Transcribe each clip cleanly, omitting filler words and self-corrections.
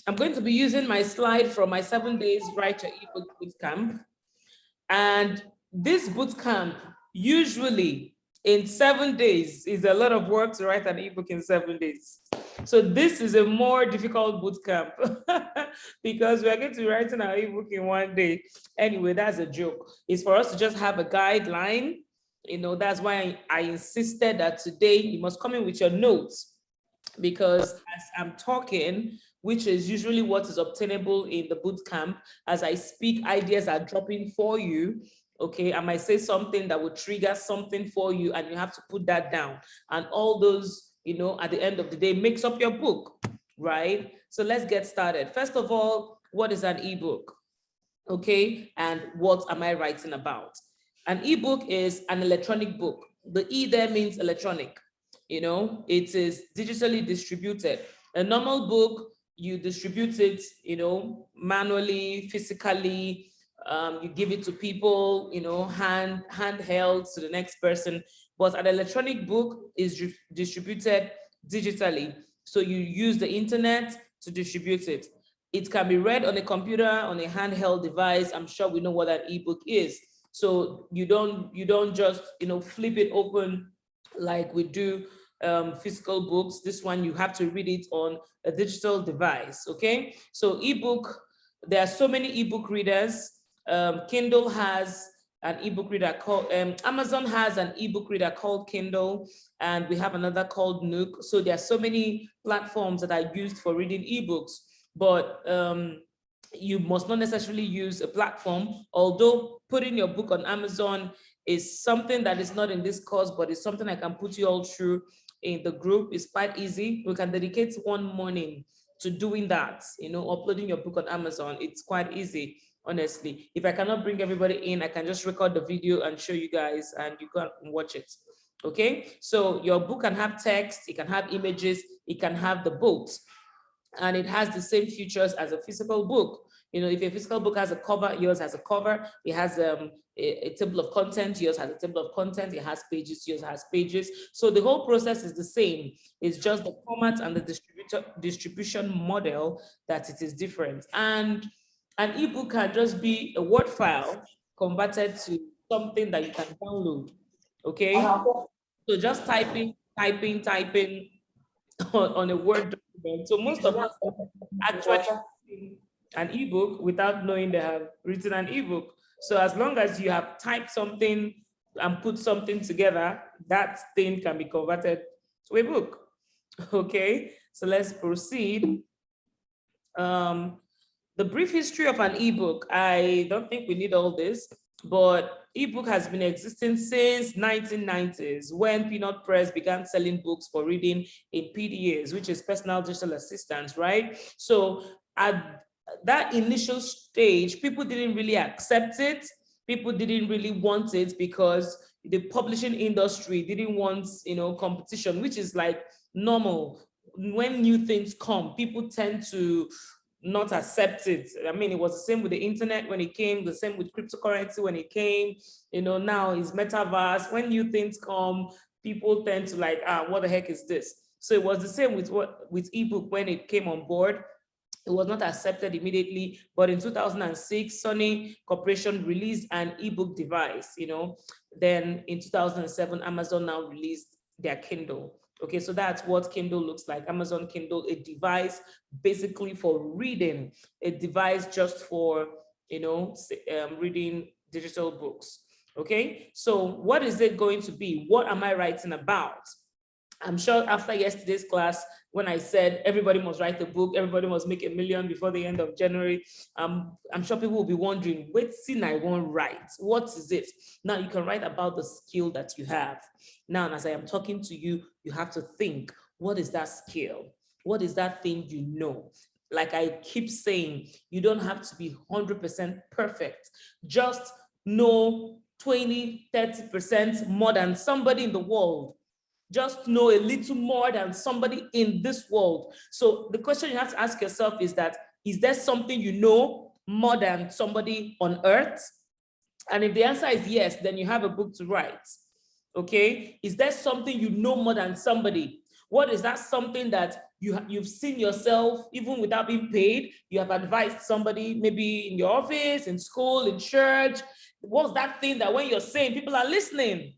I'm going to be using my slide from my 7 days Write Your Ebook Bootcamp. And this bootcamp, usually in 7 days, is a lot of work to write an ebook in 7 days. So this is a more difficult bootcamp because we are going to be writing our ebook in 1 day. Anyway, that's a joke. It's for us to just have a guideline. You know, that's why I insisted that today you must come in with your notes, because as I'm talking, which is usually what is obtainable in the bootcamp, as I speak, ideas are dropping for you. Okay, I might say something that will trigger something for you, and you have to put that down. And all those, you know, at the end of the day, makes up your book, right? So let's get started. First of all, what is an ebook? Okay, and what am I writing about? An ebook is an electronic book. The E there means electronic. You know, it is digitally distributed. A normal book, you distribute it, you know, manually, physically. You give it to people, you know, handheld to the next person. But an electronic book is distributed digitally. So you use the internet to distribute it. It can be read on a computer, on a handheld device. I'm sure we know what an ebook is. So you don't just, you know, flip it open like we do physical books. This one, you have to read it on a digital device. Okay, so ebook, there are so many ebook readers. Kindle has an ebook reader called Amazon has an ebook reader called Kindle, and we have another called Nook. So there are so many platforms that are used for reading ebooks, but you must not necessarily use a platform, although putting your book on Amazon is something that is not in this course, but it's something I can put you all through in the group. It's quite easy. We can dedicate one morning to doing that, you know, uploading your book on Amazon. It's quite easy, honestly. If I cannot bring everybody in, I can just record the video and show you guys, and you can watch it. Okay, so your book can have text, it can have images, it can have the books, and it has the same features as a physical book. You know, if a physical book has a cover, yours has a cover. It has a table of content, yours has a table of content. It has pages, yours has pages. So the whole process is the same. It's just the format and the distribution model that it is different. And an ebook can just be a Word file converted to something that you can download. Okay, so just typing on a Word document. So most of us actually an ebook without knowing they have written an ebook. So as long as you have typed something and put something together, that thing can be converted to a book. Okay, so let's proceed. The brief history of an ebook. I don't think we need all this, but ebook has been existing since 1990s, when Peanut Press began selling books for reading in PDAs, which is personal digital assistants, right? So at that initial stage, people didn't really accept it. People didn't really want it because the publishing industry didn't want, you know, competition, which is like normal. When new things come, people tend to not accept it. I mean, it was the same with the internet when it came, the same with cryptocurrency when it came, you know, now it's metaverse. When new things come, people tend to like, what the heck is this? So it was the same with ebook when it came on board. It was not accepted immediately, but in 2006, Sony Corporation released an ebook device, you know. Then in 2007, Amazon now released their Kindle. Okay, so that's what Kindle looks like. Amazon Kindle, a device basically for reading, a device just for, you know, reading digital books. Okay, so what is it going to be? What am I writing about? I'm sure after yesterday's class, when I said everybody must write a book, everybody must make 1 million before the end of January, I'm sure people will be wondering, wait, I won't write. What is it? Now you can write about the skill that you have. Now, as I am talking to you, you have to think, what is that skill? What is that thing you know? Like I keep saying, you don't have to be 100% perfect. Just know 20, 30% more than somebody in the world. Just know a little more than somebody in this world. So the question you have to ask yourself is that, is there something you know more than somebody on earth? And if the answer is yes, then you have a book to write. Okay, is there something you know more than somebody? What is that something that you've seen yourself, even without being paid, you have advised somebody, maybe in your office, in school, in church. What's that thing that when you're saying, people are listening?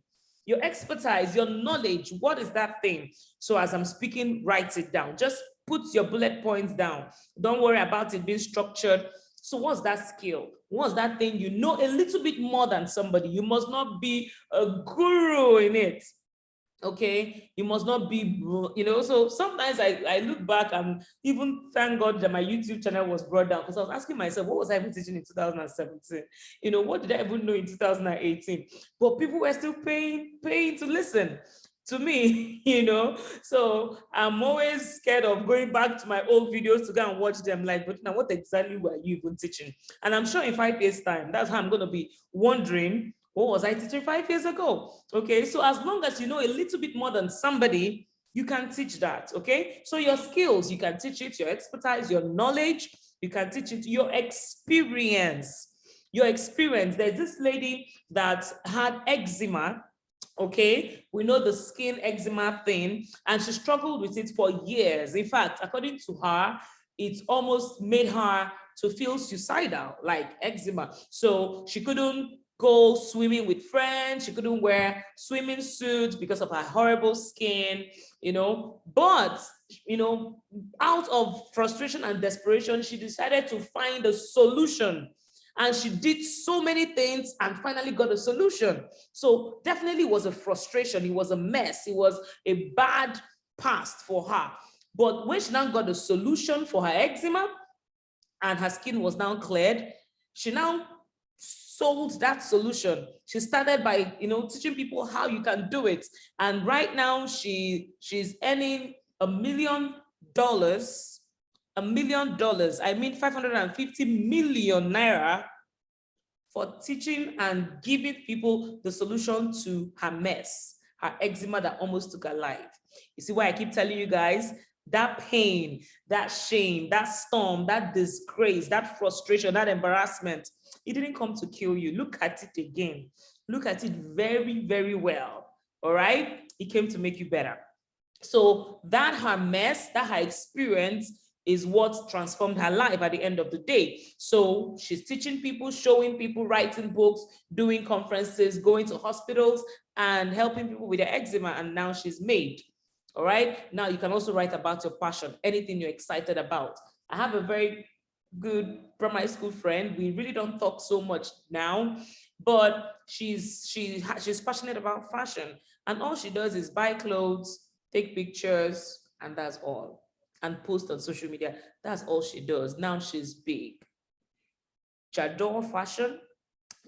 Your expertise, your knowledge, what is that thing? So as I'm speaking, write it down. Just put your bullet points down. Don't worry about it being structured. So what's that skill? What's that thing you know a little bit more than somebody? You must not be a guru in it. Okay, you must not be, so sometimes I look back and even thank God that my YouTube channel was brought down, because I was asking myself, what was I even teaching in 2017? What did I even know in 2018? But people were still paying to listen to me, so I'm always scared of going back to my old videos to go and watch them, like, but now what exactly were you even teaching? And I'm sure in 5 years time, that's how I'm going to be wondering, what was I teaching 5 years ago? Okay, so as long as you know a little bit more than somebody, you can teach that, okay? So your skills, you can teach it, your expertise, your knowledge, you can teach it, your experience. There's this lady that had eczema, okay? We know the skin eczema thing, and she struggled with it for years. In fact, according to her, it almost made her to feel suicidal, like eczema. So she couldn't go swimming with friends. She couldn't wear swimming suits because of her horrible skin, but, out of frustration and desperation, she decided to find a solution. And she did so many things and finally got a solution. So definitely was a frustration. It was a mess. It was a bad past for her. But when she now got a solution for her eczema and her skin was now cleared, she now sold that solution. She started by, teaching people how you can do it. And right now she's earning $1 million. $1 million. I mean, 550 million naira for teaching and giving people the solution to her mess, her eczema that almost took her life. You see why I keep telling you guys, that pain, that shame, that storm, that disgrace, that frustration, that embarrassment, it didn't come to kill you. Look at it again. Look at it very, very well. All right? It came to make you better. So that her mess, that her experience is what transformed her life at the end of the day. So she's teaching people, showing people, writing books, doing conferences, going to hospitals, and helping people with their eczema. And now she's made. All right. Now you can also write about your passion, anything you're excited about. I have a very good primary school friend. We really don't talk so much now, but she's passionate about fashion, and all she does is buy clothes, take pictures, and that's all, and post on social media. That's all she does. Now she's big. Jadore Fashion,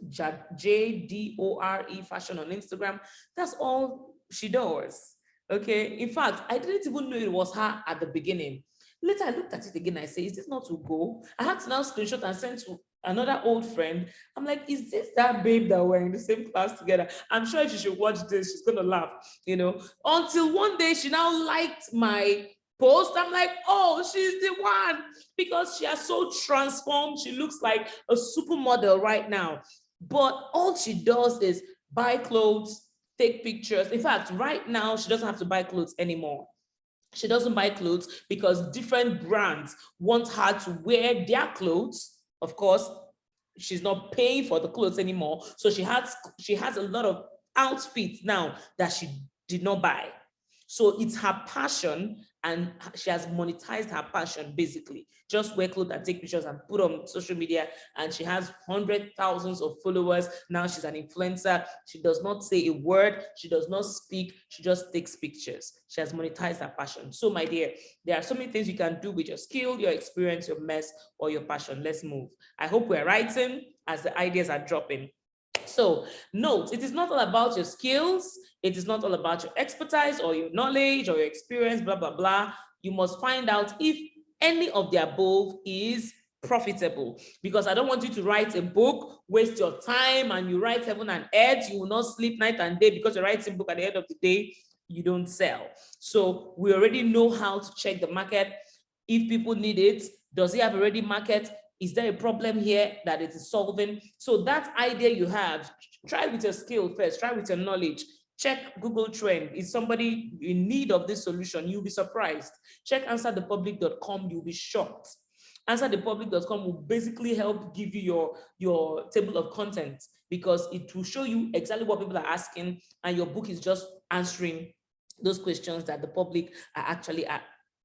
Jdore Fashion on Instagram. That's all she does. Okay. In fact, I didn't even know it was her at the beginning. Later, I looked at it again. I say, is this not to go? I had to now screenshot and send to another old friend. I'm like, is this that babe that we're in the same class together? I'm sure if she should watch this, she's going to laugh, until one day she now liked my post. I'm like, oh, she's the one, because she has so transformed. She looks like a supermodel right now. But all she does is buy clothes, take pictures. In fact, right now, she doesn't have to buy clothes anymore. She doesn't buy clothes because different brands want her to wear their clothes. Of course, she's not paying for the clothes anymore. So she has a lot of outfits now that she did not buy. So it's her passion, and she has monetized her passion, basically. Just wear clothes and take pictures and put on social media, and she has hundreds of thousands of followers. Now she's an influencer. She does not say a word. She does not speak. She just takes pictures. She has monetized her passion. So my dear, there are so many things you can do with your skill, your experience, your mess, or your passion. Let's move. I hope we're writing as the ideas are dropping. So note, it is not all about your skills. It is not all about your expertise or your knowledge or your experience, blah, blah, blah. You must find out if any of the above is profitable, because I don't want you to write a book, waste your time, and you write heaven and earth. You will not sleep night and day because you're writing a book. At the end of the day, you don't sell. So we already know how to check the market. If people need it, does it have a ready market? Is there a problem here that it is solving? So that idea you have, try with your skill first, try with your knowledge. Check Google Trend. Is somebody in need of this solution? You'll be surprised. Check answerthepublic.com. You'll be shocked. Answerthepublic.com will basically help give you your table of contents, because it will show you exactly what people are asking, and your book is just answering those questions that the public are actually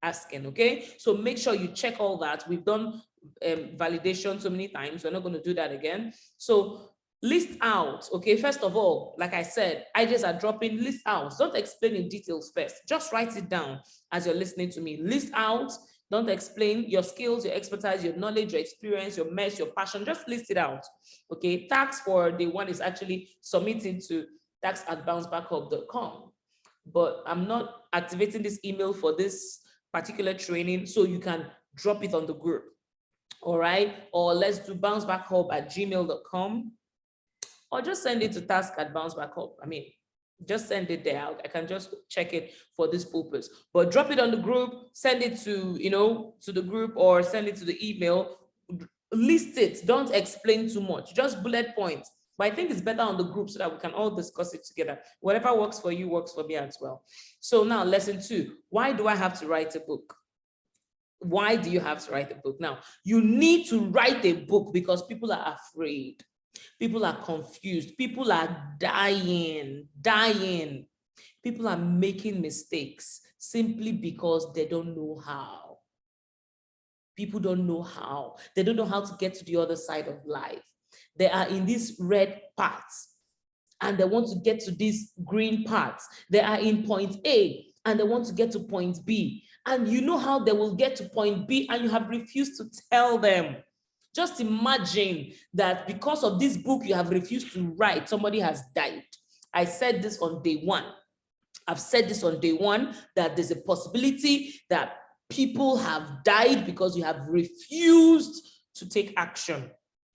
asking. Okay, so make sure you check all that. We've done validation so many times. We're not going to do that again. So list out. Okay, first of all, like I said, ideas are dropping. List out. Don't explain in details first. Just write it down as you're listening to me. List out. Don't explain your skills, your expertise, your knowledge, your experience, your mess, your passion. Just list it out. Okay, tax for day one is actually submitted to tax@bouncebackhub.com. But I'm not activating this email for this particular training, so you can drop it on the group. All right, or let's do bouncebackhub@gmail.com, or just send it to task@bouncebackhub. I mean, just send it there. I can just check it for this purpose, but drop it on the group, send it to, to the group, or send it to the email. List it, don't explain too much, just bullet points. But I think it's better on the group so that we can all discuss it together. Whatever works for you works for me as well. So now lesson 2, why do I have to write a book? Why do you have to write a book? Now, you need to write a book because people are afraid. People are confused. People are dying. People are making mistakes simply because they don't know how. People don't know how. They don't know how to get to the other side of life. They are in these red parts and they want to get to these green parts. They are in point A and they want to get to point B. And you know how they will get to point B and you have refused to tell them. Just imagine that because of this book you have refused to write, somebody has died. I said this on day 1. I've said this on day 1, that there's a possibility that people have died because you have refused to take action.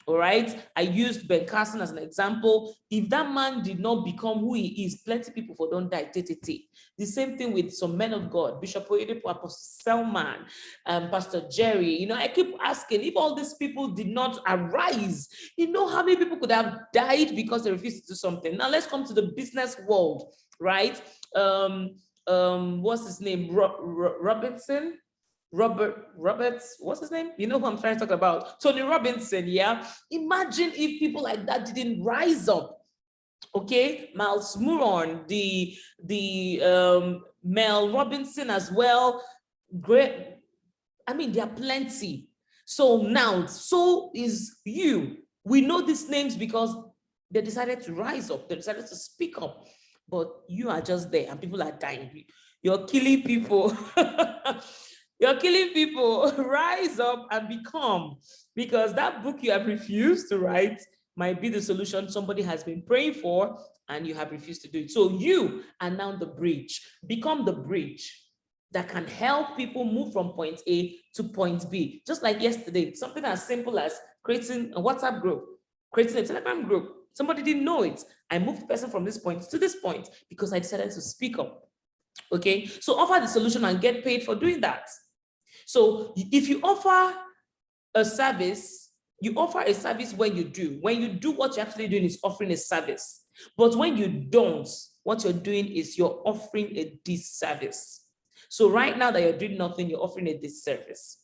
All right, I used Ben Carson as an example. If that man did not become who he is, plenty people for don't die. The same thing with some men of God, Bishop Oyedepo, Apostle Selman, Pastor Jerry. I keep asking, if all these people did not arise, how many people could have died because they refused to do something? Now let's come to the business world, right? What's his name? Roberts, what's his name? You know who I'm trying to talk about? Tony Robinson, yeah? Imagine if people like that didn't rise up. Okay, Miles Muron, the Mel Robinson as well. Great. I mean, there are plenty. So now, so is you. We know these names because they decided to rise up. They decided to speak up. But you are just there and people are dying. You're killing people. You're killing people. Rise up and become, because that book you have refused to write might be the solution somebody has been praying for and you have refused to do it. So you are now the bridge. Become the bridge that can help people move from point A to point B. Just like yesterday, something as simple as creating a WhatsApp group, creating a Telegram group. Somebody didn't know it. I moved the person from this point to this point because I decided to speak up. Okay, so offer the solution and get paid for doing that. So if you offer a service, you offer a service when you do. When you do, what you're actually doing is offering a service. But when you don't, what you're doing is you're offering a disservice. So right now that you're doing nothing, you're offering a disservice.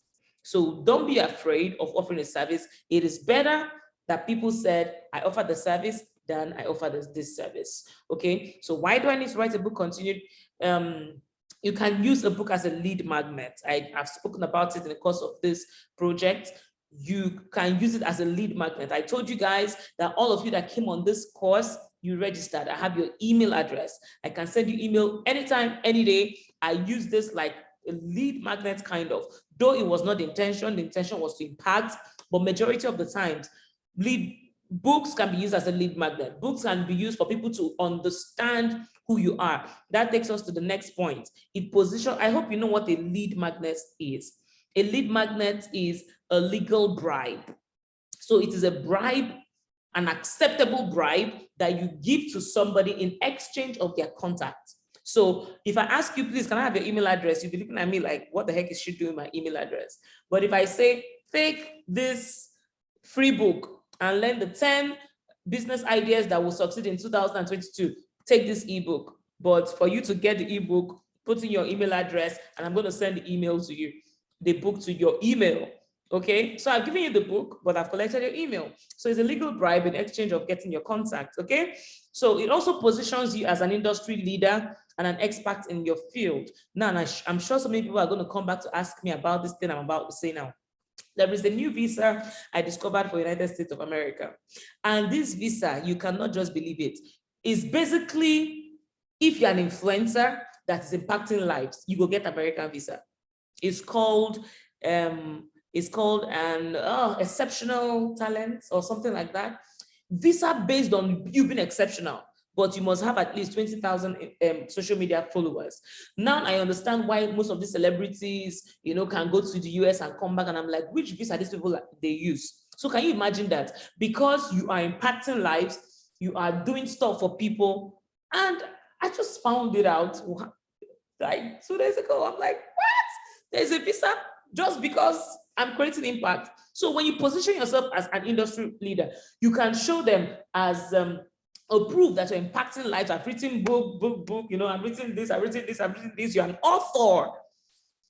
So don't be afraid of offering a service. It is better that people said, I offer the service than I offer this service. Okay, so why do I need to write a book? Continued. You can use a book as a lead magnet. I've spoken about it in the course of this project. You can use it as a lead magnet. I told you guys that all of you that came on this course, you registered. I have your email address. I can send you email anytime, any day. I use this like a lead magnet kind of, though it was not the intention was to impact, but majority of the times, books can be used as a lead magnet. Books can be used for people to understand who you are. That takes us to the next point. I hope you know what a lead magnet is. A lead magnet is a legal bribe. So it is a bribe, an acceptable bribe that you give to somebody in exchange of their contact. So if I ask you, please, can I have your email address? You'll be looking at me like, what the heck is she doing with my email address? But if I say, take this free book and learn the 10 business ideas that will succeed in 2022, take this ebook, but for you to get the ebook, put in your email address, and I'm going to send the email to you, the book to your email. Okay, so I've given you the book, but I've collected your email. So it's a legal bribe in exchange of getting your contact. Okay, so it also positions you as an industry leader and an expert in your field. Now, I'm sure so many people are going to come back to ask me about this thing I'm about to say now. There is a new visa I discovered for United States of America. And this visa, you cannot just believe it. It's basically, if you're an influencer that is impacting lives, you will get American visa. It's called an exceptional talent or something like that. Visa based on you being exceptional, but you must have at least 20,000 social media followers. Now I understand why most of these celebrities, can go to the US and come back, and I'm like, which visa these people they use? So can you imagine that? Because you are impacting lives, you are doing stuff for people, and I just found it out like 2 days ago. I'm like, what? There's a visa just because I'm creating impact. So when you position yourself as an industry leader, you can show them as a proof that you're impacting lives. I've written book, I've written this, I've written this, you're an author.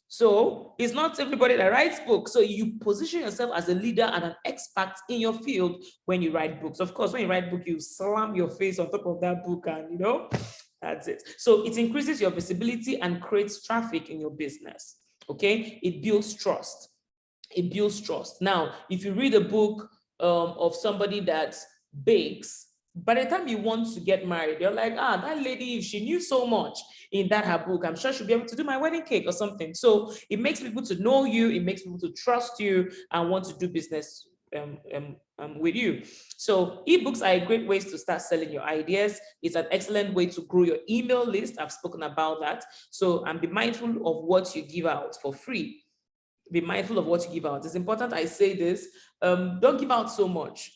So it's not everybody that writes books. So you position yourself as a leader and an expert in your field when you write books. Of course, when you write book, you slam your face on top of that book and, that's it. So it increases your visibility and creates traffic in your business. Okay, it builds trust. It builds trust. Now, if you read a book of somebody that bakes, by the time you want to get married, you're like, that lady, if she knew so much in that her book, I'm sure she'll be able to do my wedding cake or something. So it makes people to know you, it makes people to trust you and want to do business with you. So ebooks are a great way to start selling your ideas. It's an excellent way to grow your email list. I've spoken about that. So, and be mindful of what you give out for free. Be mindful of what you give out. It's important I say this. Don't give out so much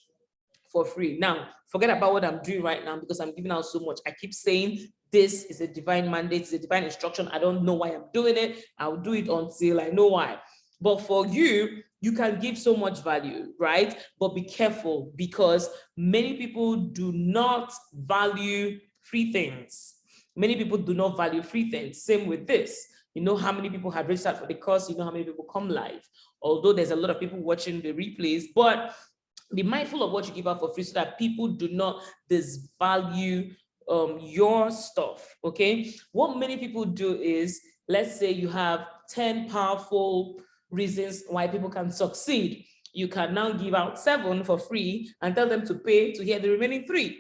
for free. Now, forget about what I'm doing right now because I'm giving out so much. I keep saying this is a divine mandate, it's a divine instruction. I don't know why I'm doing it. I'll do it until I know why. But for you, you can give so much value, right? But be careful because many people do not value free things. Many people do not value free things. Same with this. You know how many people have registered for the course, you know how many people come live. Although there's a lot of people watching the replays, but be mindful of what you give out for free so that people do not disvalue your stuff, okay? What many people do is, let's say you have 10 powerful reasons why people can succeed. You can now give out 7 for free and tell them to pay to hear the remaining 3.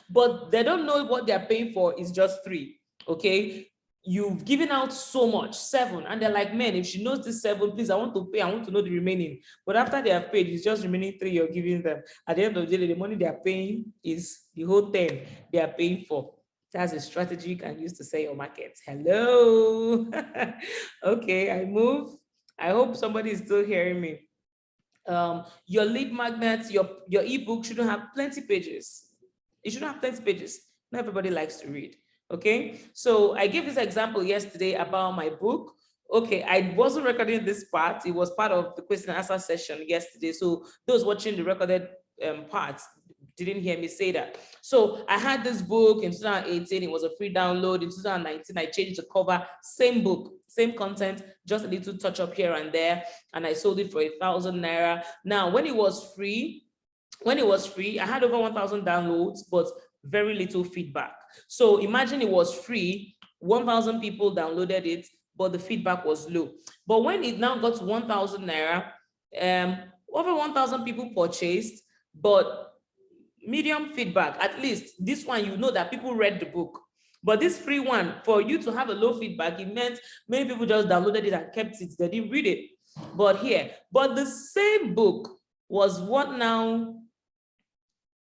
But they don't know what they're paying for is just 3, okay? You've given out so much, 7, and they're like, man, if she knows this 7, please, I want to pay, I want to know the remaining. But after they have paid, it's just remaining 3 you're giving them. At the end of the day, the money they are paying is the whole 10 they are paying for. That's a strategy you can use to sell your market. Hello. Okay, I move. I hope somebody is still hearing me. Your lead magnets, your ebook shouldn't have plenty pages. It shouldn't have plenty pages. Not everybody likes to read. Okay, so I gave this example yesterday about my book. Okay, I wasn't recording this part. It was part of the question and answer session yesterday. So those watching the recorded parts didn't hear me say that. So I had this book in 2018. It was a free download. In 2019, I changed the cover. Same book, same content, just a little touch up here and there. And I sold it for 1,000 naira. Now, when it was free, I had over 1,000 downloads, but very little feedback. So imagine it was free, 1,000 people downloaded it, but the feedback was low. But when it now got to 1,000 naira, over 1,000 people purchased, but medium feedback. At least this one, you know that people read the book. But this free one, for you to have a low feedback, it meant many people just downloaded it and kept it. They didn't read it. But the same book was what now?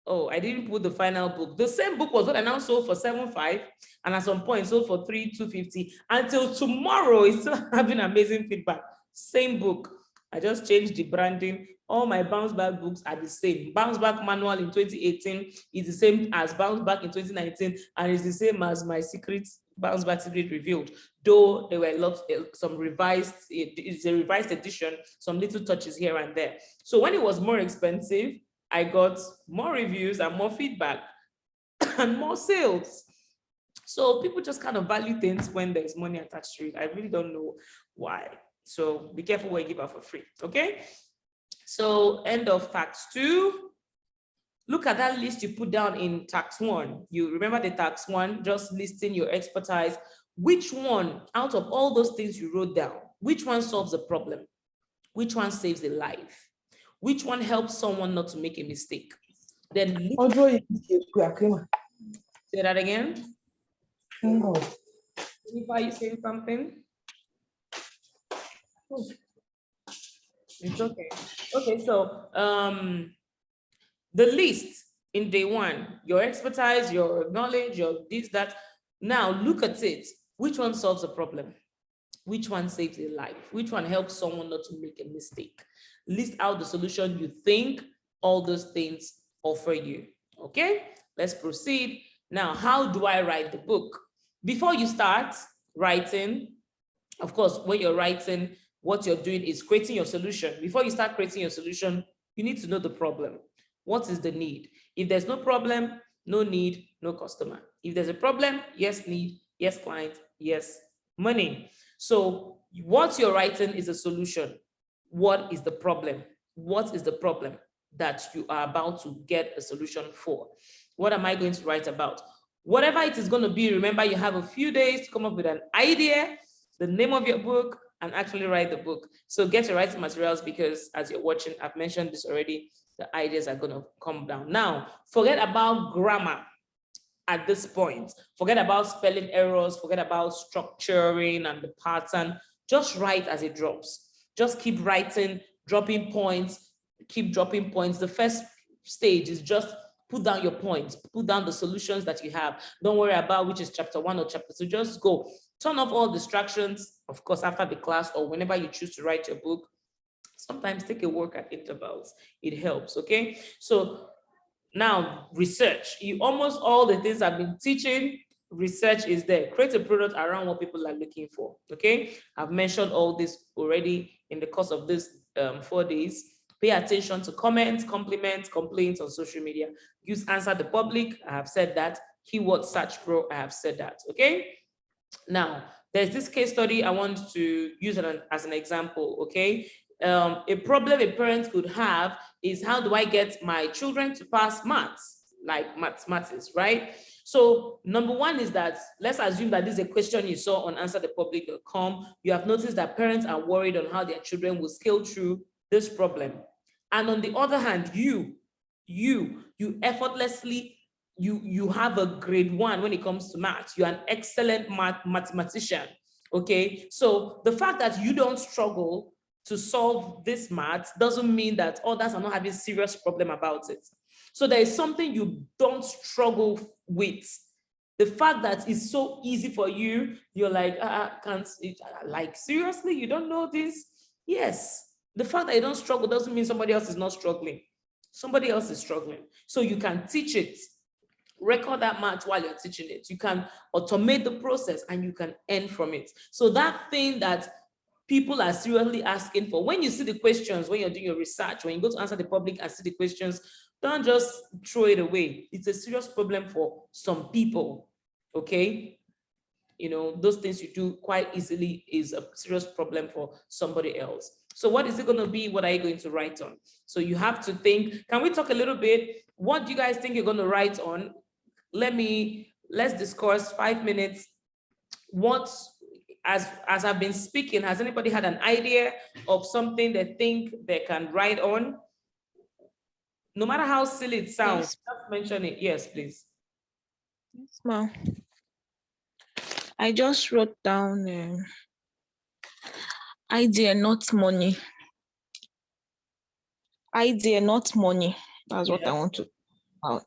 Oh, I didn't put the final book. The same book was what I now sold for 7.5, and at some point sold for 3,250. Until tomorrow, it's still having amazing feedback. Same book. I just changed the branding. All my bounce back books are the same. Bounce back manual in 2018 is the same as bounce back in 2019, and it's the same as my bounce back secret revealed. Though there were some revised. It's a revised edition. Some little touches here and there. So when it was more expensive, I got more reviews and more feedback. and more sales. So people just kind of value things when there's money attached to it. I really don't know why. So be careful what you give out for free, okay? So end of tax 2. Look at that list you put down in tax 1. You remember the tax 1, just listing your expertise. Which one out of all those things you wrote down, which one solves a problem? Which one saves a life? Which one helps someone not to make a mistake? Then say that again. Are you saying something? It's okay. Okay, so the list in day 1, your expertise, your knowledge, your this, that. Now look at it. Which one solves a problem? Which one saves a life? Which one helps someone not to make a mistake? List out the solution you think all those things offer you. Okay, let's proceed. Now, how do I write the book? Before you start writing, of course, when you're writing, what you're doing is creating your solution. Before you start creating your solution, you need to know the problem. What is the need? If there's no problem, no need, no customer. If there's a problem, yes need, yes client, yes money. So what you're writing is a solution. What is the problem? What is the problem that you are about to get a solution for? What am I going to write about? Whatever it is going to be, remember you have a few days to come up with an idea, the name of your book, and actually write the book. So get your writing materials, because as you're watching, I've mentioned this already, the ideas are going to come down. Now, forget about grammar at this point. Forget about spelling errors, forget about structuring and the pattern. Just write as it drops. Just keep writing, dropping points, keep dropping points. The first stage is just put down your points, put down the solutions that you have. Don't worry about which is chapter 1 or chapter 2, just go. Turn off all distractions, of course, after the class or whenever you choose to write your book. Sometimes take a walk at intervals. It helps, okay? So now research. You almost all the things I've been teaching, research is there. Create a product around what people are looking for, okay? I've mentioned all this already in the course of this 4 days. Pay attention to comments, compliments, complaints on social media. Use Answer the Public. I have said that. Keyword Search Pro. I have said that, okay? Now, there's this case study I want to use it as an example, okay? A problem a parent could have is, how do I get my children to pass maths, like mathematics, right? So number 1 is that, let's assume that this is a question you saw on answerthepublic.com. You have noticed that parents are worried on how their children will scale through this problem. And on the other hand, you effortlessly, you have a grade 1 when it comes to math. You're an excellent mathematician, okay? So the fact that you don't struggle to solve this math doesn't mean that others are not having serious problem about it. So there is something you don't struggle with. The fact that it's so easy for you, you're like, like, seriously, you don't know this? Yes. The fact that you don't struggle doesn't mean somebody else is not struggling. Somebody else is struggling. So you can teach it. Record that math while you're teaching it. You can automate the process and you can earn from it. So that thing that people are seriously asking for, when you see the questions, when you're doing your research, when you go to Answer the Public and see the questions, don't just throw it away. It's a serious problem for some people, okay? You know, those things you do quite easily is a serious problem for somebody else. So what is it going to be? What are you going to write on? So you have to think. Can we talk a little bit? What do you guys think you're going to write on? Let's discuss 5 minutes. As I've been speaking, has anybody had an idea of something they think they can write on? No matter how silly it sounds, yes. Just mention it. Yes, please. Yes, ma'am. I just wrote down idea, not money. Idea, not money. That's what I want to out.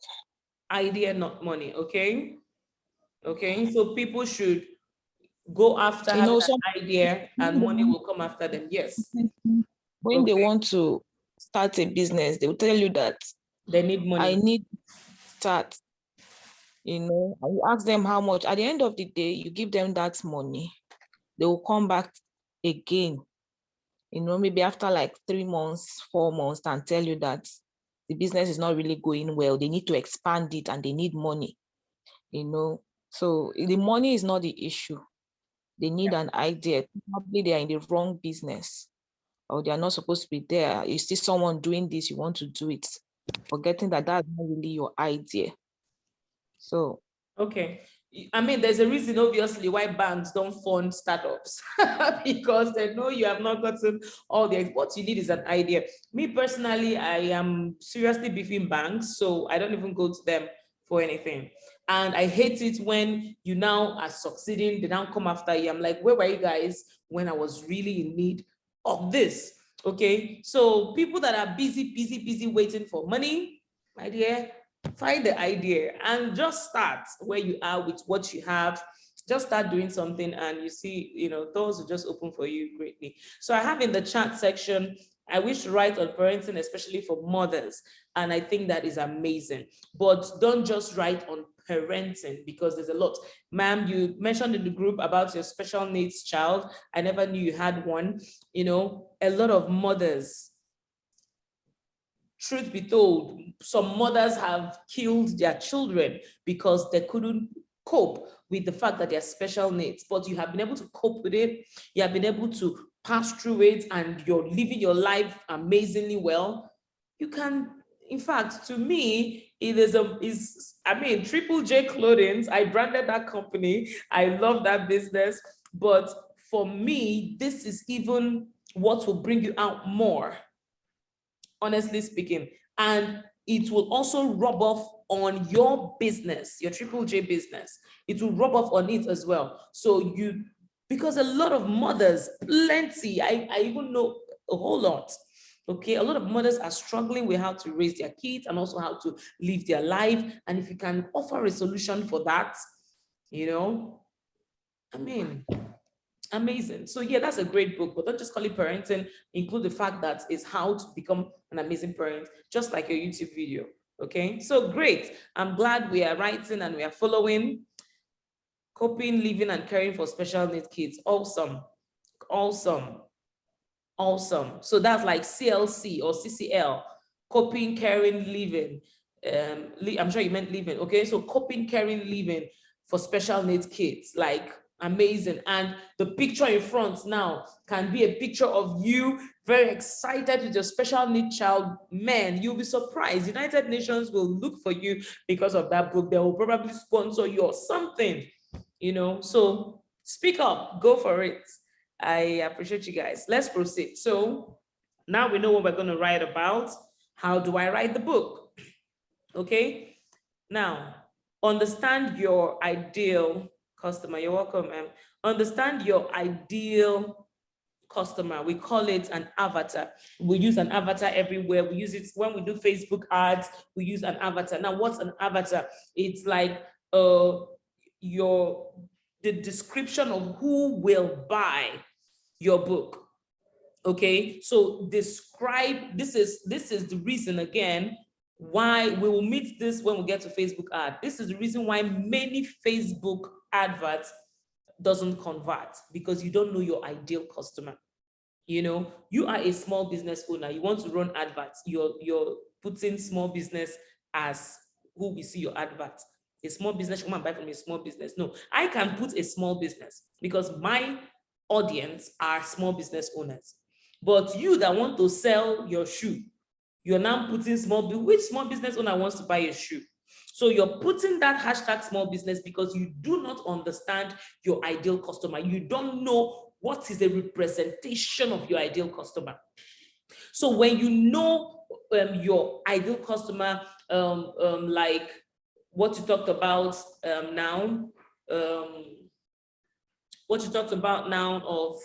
Idea, not money. Okay. Okay. So people should go after having an idea, and money will come after them. Yes. When they want to start a business, they will tell you that they need money. I need start. You know, and you ask them how much. At the end of the day, you give them that money, they will come back again, you know, maybe after like 3 months, 4 months, and tell you that the business is not really going well. They need to expand it and they need money. you know. So the money is not the issue. They need an idea. Probably they are in the wrong business, or they are not supposed to be there. You see someone doing this, you want to do it, forgetting that that's not really your idea. So okay. I mean, there's a reason, obviously, why banks don't fund startups because they know you have not gotten all the, what you need is an idea. Me personally, I am seriously beefing banks, so I don't even go to them for anything. And I hate it when you now are succeeding, they now come after you. I'm like, where were you guys when I was really in need of this? Okay, so people that are busy waiting for money, my dear, find the idea and just start where you are with what you have. Just start doing something and you see, you know, doors will just open for you greatly. So I have in the chat section, I wish to write on parenting, especially for mothers. And I think that is amazing. But don't just write on parenting because there's a lot. Ma'am, you mentioned in the group about your special needs child. I never knew you had one. You know, a lot of mothers, truth be told, some mothers have killed their children because they couldn't cope with the fact that they're special needs, but you have been able to cope with it. You have been able to pass through it and you're living your life amazingly well. You can, in fact, to me, it is I mean, Triple J Clothing, I branded that company. I love that business. But for me, this is even what will bring you out more, honestly speaking. And it will also rub off on your business, your Triple J business. It will rub off on it as well. So you, because a lot of mothers, plenty, I even know a whole lot. Okay, a lot of mothers are struggling with how to raise their kids and also how to live their life. And if you can offer a solution for that, you know, I mean, amazing. So yeah, that's a great book, but don't just call it parenting. Include the fact that it's how to become an amazing parent, just like your YouTube video. Okay, so great. I'm glad we are writing and we are following. Coping, living, and caring for special needs kids. Awesome, awesome, awesome. So that's like CLC or CCL, coping, caring, living. I'm sure you meant living. Okay, so coping, caring, living for special needs kids, like amazing. And the picture in front now can be a picture of you very excited with your special needs child. Man, you'll be surprised. United Nations will look for you because of that book. They will probably sponsor you or something, you know. So speak up, go for it. I appreciate you guys. Let's proceed. So now we know what we're going to write about. How do I write the book? Okay. Now, understand your ideal customer. You're welcome, ma'am. Understand your ideal customer. We call it an avatar. We use an avatar everywhere. We use it when we do Facebook ads. We use an avatar. Now, what's an avatar? It's like the description of who will buy your book. Okay, so describe, this is the reason again why we will meet this when we get to Facebook ad. This is the reason why many Facebook adverts doesn't convert, because you don't know your ideal customer. You know, you are a small business owner, you want to run adverts, you're putting small business as who we see your advert. A small business, come and buy from a small business. No, I can put a small business because my audience are small business owners. But you that want to sell your shoe, you're now putting which small business owner wants to buy a shoe? So you're putting that hashtag small business because you do not understand your ideal customer. You don't know what is a representation of your ideal customer. So when you know your ideal customer, like what you talked about now, what you talked about now of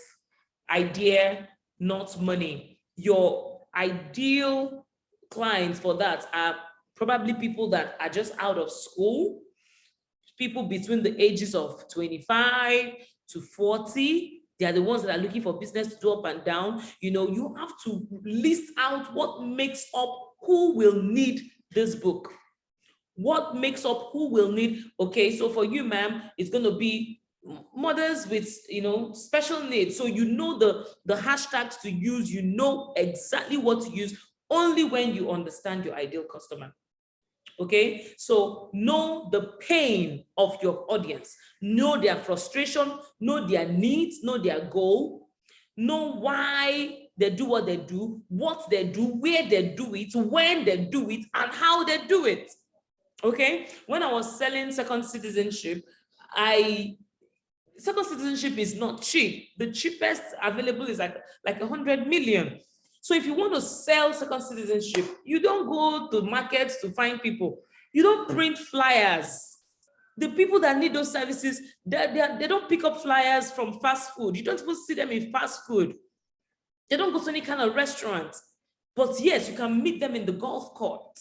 idea, not money. Your ideal clients for that are probably people that are just out of school, people between the ages of 25 to 40. They are the ones that are looking for business to do up and down. You know, you have to list out what makes up who will need this book. What makes up who will need, okay, so for you, ma'am, it's going to be mothers with, you know, special needs. So you know the hashtags to use, you know exactly what to use only when you understand your ideal customer. Okay, so know the pain of your audience, know their frustration, know their needs, know their goal, know why they do what they do, where they do it, when they do it, and how they do it. Okay, when I was selling second citizenship, second citizenship is not cheap. The cheapest available is like 100 million. So if you want to sell second citizenship, you don't go to markets to find people. You don't print flyers. The people that need those services, they don't pick up flyers from fast food. You don't even see them in fast food. They don't go to any kind of restaurant. But yes, you can meet them in the golf court.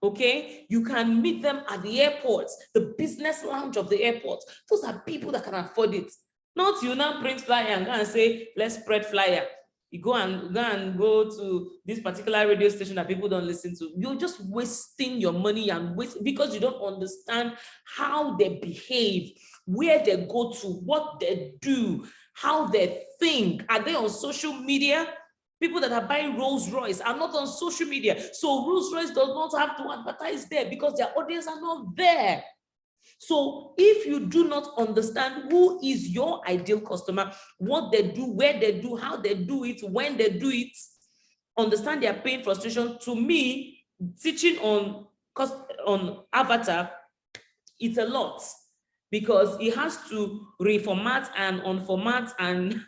Okay, you can meet them at the airports, the business lounge of the airport. Those are people that can afford it. Not you now print flyer and go and say, let's spread flyer. You go go to this particular radio station that people don't listen to. You're just wasting your money and because you don't understand how they behave, where they go to, what they do, how they think. Are they on social media? People that are buying Rolls Royce are not on social media. So Rolls Royce does not have to advertise there because their audience are not there. So if you do not understand who is your ideal customer, what they do, where they do, how they do it, when they do it, understand their pain, frustration. To me, teaching on avatar, it's a lot because it has to reformat and unformat and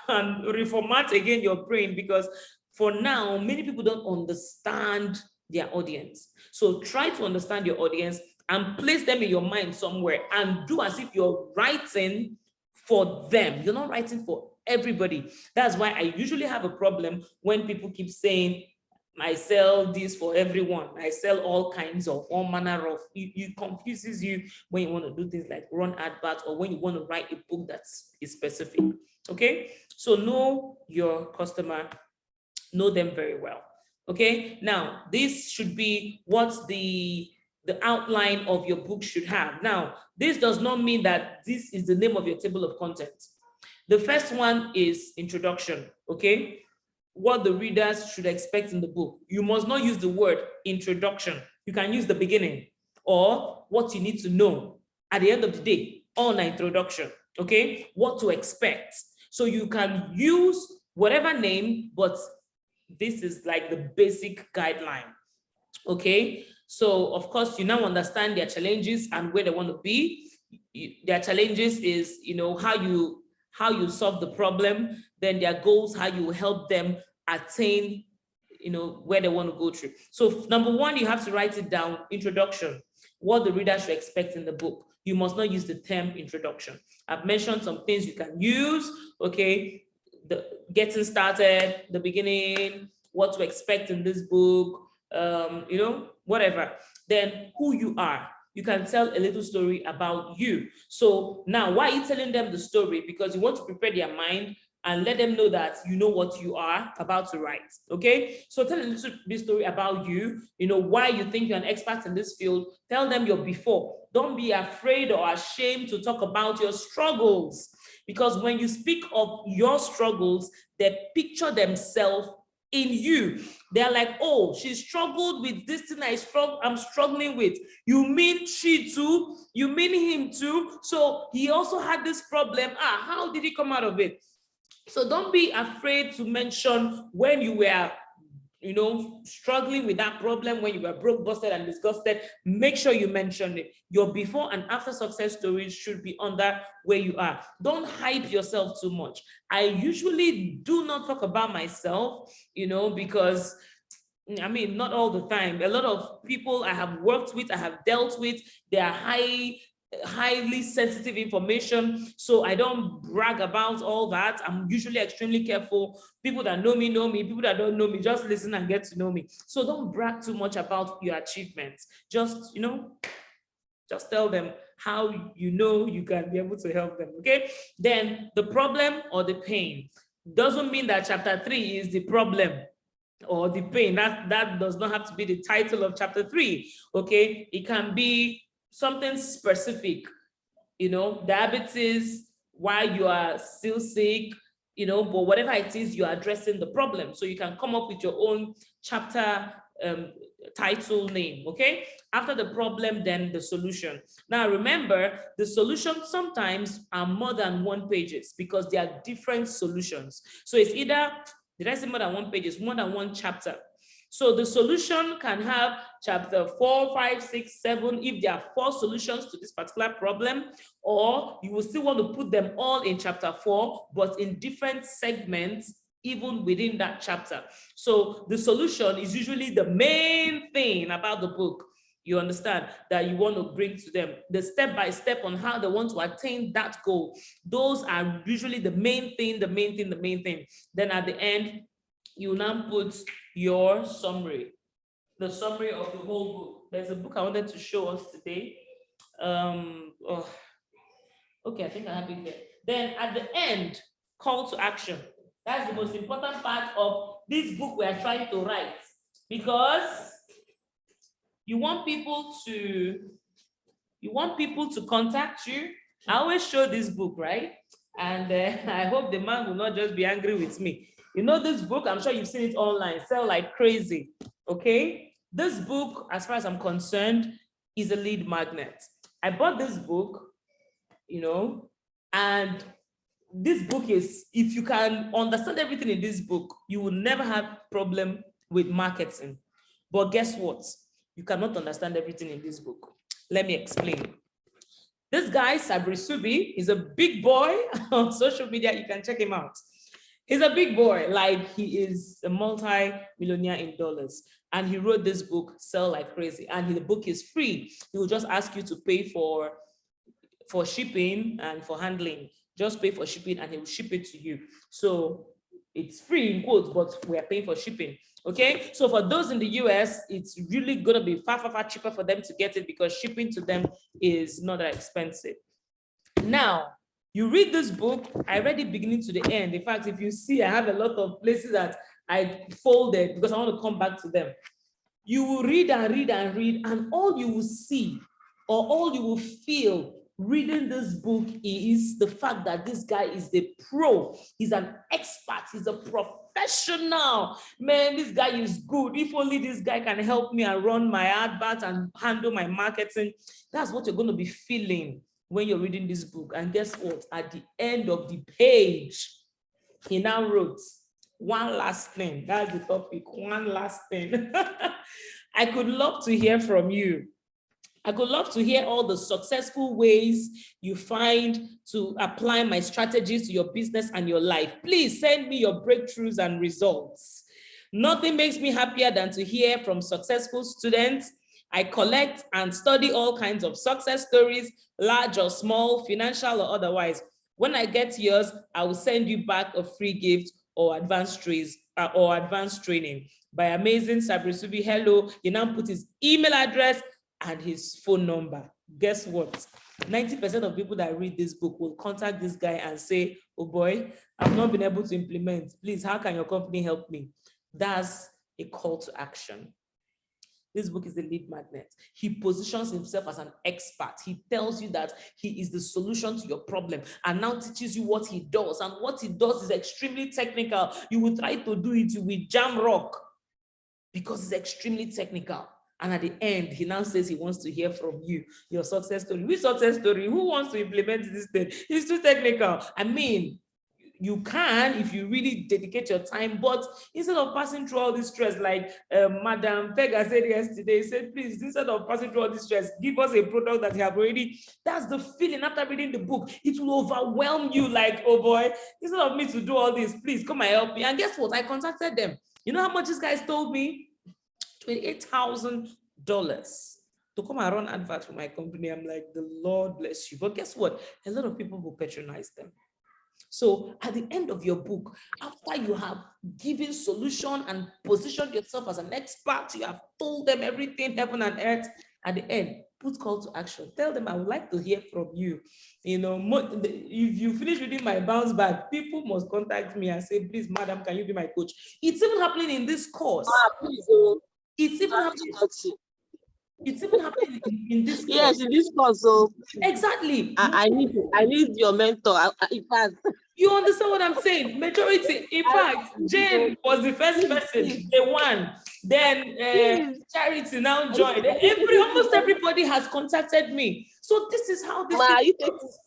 reformat again your brain, because for now, many people don't understand their audience. So try to understand your audience and place them in your mind somewhere and do as if you're writing for them. You're not writing for everybody. That's why I usually have a problem when people keep saying, I sell this for everyone. I sell all kinds of, all manner of. It confuses you when you want to do things like run adverts or when you want to write a book that is specific. Okay, so know your customer, know them very well. Okay, now this should be what the outline of your book should have. Now, this does not mean that this is the name of your table of contents. The first one is introduction. Okay, what the readers should expect in the book. You must not use the word introduction. You can use the beginning or what you need to know at the end of the day on an introduction. Okay, what to expect. So you can use whatever name, but this is like the basic guideline. Okay, so of course you now understand their challenges and where they want to be. Their challenges is, how you solve the problem. Then their goals, how you help them attain, where they want to go through. So number one, you have to write it down. Introduction, what the reader should expect in the book. You must not use the term introduction. I've mentioned some things you can use. Okay, the getting started, the beginning, what to expect in this book, whatever. Then who you are. You can tell a little story about you. So now, why are you telling them the story? Because you want to prepare their mind and let them know that you know what you are about to write. Okay, so tell a little bit story about you, why you think you're an expert in this field. Tell them your before. Don't be afraid or ashamed to talk about your struggles, because when you speak of your struggles, they picture themselves in you. They're like, oh, she struggled with this thing I'm struggling with. You mean she too? You mean him too? So he also had this problem. How did he come out of it? So don't be afraid to mention when you were, struggling with that problem, when you were broke, busted, and disgusted. Make sure you mention it. Your before and after success stories should be under where you are. Don't hype yourself too much. I usually do not talk about myself, because not all the time. A lot of people I have worked with, I have dealt with, they are highly sensitive information. So I don't brag about all that. I'm usually extremely careful. People that know me know me. People that don't know me, just listen and get to know me. So don't brag too much about your achievements. Just, just tell them how you can be able to help them. Okay. Then the problem or the pain doesn't mean that chapter 3 is the problem or the pain. That does not have to be the title of chapter 3. Okay. It can be something specific, diabetes, why you are still sick, but whatever it is, you're addressing the problem. So you can come up with your own chapter title name, okay? After the problem, then the solution. Now remember, the solutions sometimes are more than 1 pages because they are different solutions. So it's either, did I say more than 1 page? It's more than 1 chapter. So the solution can have chapter 4, 5, 6, 7, if there are 4 solutions to this particular problem, or you will still want to put them all in chapter 4, but in different segments, even within that chapter. So the solution is usually the main thing about the book, you understand, that you want to bring to them. The step-by-step on how they want to attain that goal. Those are usually the main thing. Then at the end, you now put your summary, the summary of the whole book. There's a book I wanted to show us today. Okay, I think I have it there. Then at the end, call to action. That's the most important part of this book we are trying to write, because you want people to contact you. I always show this book, right? And I hope the man will not just be angry with me. This book, I'm sure you've seen it online, sell like crazy, okay? This book, as far as I'm concerned, is a lead magnet. I bought this book, and this book is, if you can understand everything in this book, you will never have problem with marketing. But guess what? You cannot understand everything in this book. Let me explain. This guy, Sabri Subi, is a big boy on social media. You can check him out. He's a big boy, like he is a multi-millionaire in dollars. And he wrote this book, Sell Like Crazy. And the book is free. He will just ask you to pay for shipping and for handling. Just pay for shipping and he will ship it to you. So it's free in quotes, but we are paying for shipping. Okay, so for those in the US, it's really going to be far, far, far cheaper for them to get it because shipping to them is not that expensive. Now, you read this book, I read it beginning to the end. In fact, if you see, I have a lot of places that I folded because I want to come back to them. You will read and read and read, and all you will see or all you will feel reading this book is the fact that this guy is the pro. He's an expert. He's a professional. Man, this guy is good. If only this guy can help me and run my advert and handle my marketing. That's what you're going to be feeling when you're reading this book. And guess what? At the end of the page, he now wrote one last thing. That's the topic. One last thing. I could love to hear from you. I could love to hear all the successful ways you find to apply my strategies to your business and your life. Please send me your breakthroughs and results. Nothing makes me happier than to hear from successful students. I collect and study all kinds of success stories, large or small, financial or otherwise. When I get yours, I will send you back a free gift or advanced training by amazing Sabri Subi. Hello. He now put his email address and his phone number. Guess what? 90% of people that read this book will contact this guy and say, oh boy, I've not been able to implement. Please, how can your company help me? That's a call to action. This book is the lead magnet. He positions himself as an expert. He tells you that he is the solution to your problem and now teaches you what he does. And what he does is extremely technical. You will try to do it with jam rock because it's extremely technical. And at the end, he now says he wants to hear from you, your success story. Which success story? Who wants to implement this thing? It's too technical. I mean, you can if you really dedicate your time, but instead of passing through all this stress, like Madam Pega said yesterday, he said, please, instead of passing through all this stress, give us a product that you have already. That's the feeling after reading the book. It will overwhelm you like, oh boy, instead of me to do all this, please come and help me. And guess what? I contacted them. You know how much this guy told me? $28,000 to come and run adverts for my company. I'm like, the Lord bless you. But guess what? A lot of people will patronize them. So at the end of your book, after you have given solution and positioned yourself as an expert, you have told them everything, heaven and earth, at the end, put call to action. Tell them, I would like to hear from you. If you finish reading my bounce back, people must contact me and say, please, madam, can you be my coach? It's even happening in this course. It's even happening in this course. Yes, in this course. So exactly. I need your mentor. In fact, You understand what I'm saying? Majority, in fact, Jane was the first person, the one. Then Charity now joined. Almost everybody has contacted me. So this is how this Ma, thing you works.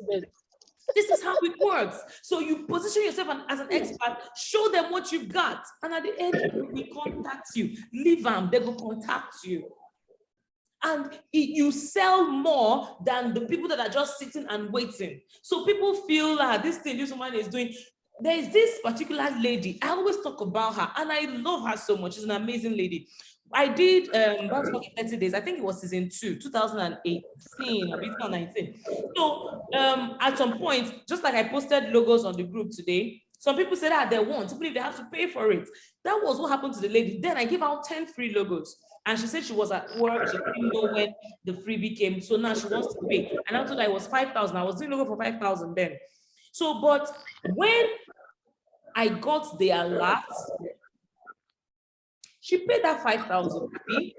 This is how it works. So you position yourself as an expert, show them what you've got, and at the end, we contact you. Leave them, they will contact you. And you sell more than the people that are just sitting and waiting. So people feel that this thing this woman is doing. There is this particular lady, I always talk about her, and I love her so much. She's an amazing lady. I did that's 30 days. I think it was season 2, 2018 or 2019. So at some point, just like I posted logos on the group today, some people said that they want, even if they have to pay for it. That was what happened to the lady. Then I gave out 10 free logos. And she said she was at work, she didn't know when the freebie came. So now she wants to pay. And I told her it was 5,000. I was doing logo for 5,000 then. So, but when I got the alert, she paid that 5,000.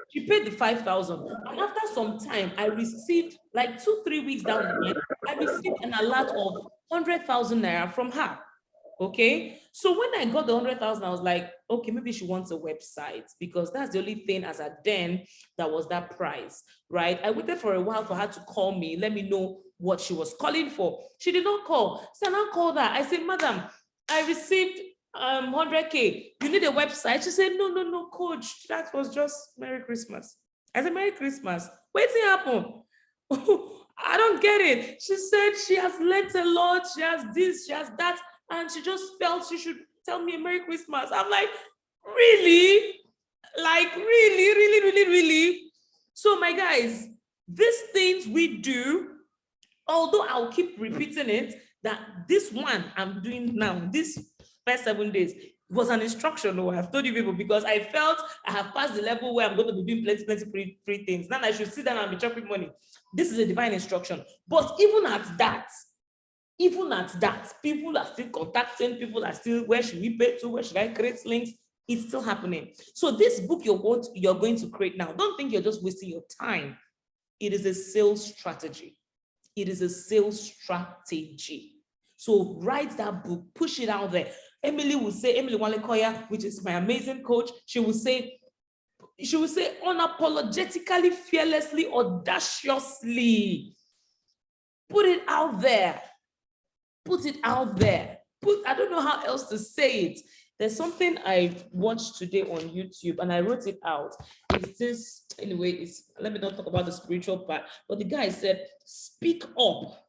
She paid the 5,000. And after some time, I received, like 2-3 weeks down the line, I received an alert of 100,000 naira from her. Okay, so when I got the 100,000, I was like, okay, maybe she wants a website, because that's the only thing as at then that was that price, right? I waited for a while for her to call me, let me know what she was calling for. She did not call. So I called her. I said, madam, I received 100K. You need a website? She said, no, coach, that was just Merry Christmas. I said, Merry Christmas. What's it happen? I don't get it. She said she has learned a lot. She has this, she has that. And she just felt she should tell me a Merry Christmas. I'm like, really? Like, really? So my guys, these things we do, although I'll keep repeating it, that this one I'm doing now, this first 7 days, was an instruction. I've told you people, because I felt I have passed the level where I'm going to be doing plenty free things. Now I should sit down and be chopping money. This is a divine instruction. But even at that, people are still contacting, people are still, where should we pay to, where should I create links? It's still happening. So this book you're going to create now, don't think you're just wasting your time. It is a sales strategy. It is a sales strategy. So write that book, push it out there. Emily Walekoya, which is my amazing coach, she will say unapologetically, fearlessly, audaciously. Put it out there. Put it out there. I don't know how else to say it. There's something I watched today on YouTube and I wrote it out. It's this, anyway, let me not talk about the spiritual part, but the guy said, speak up,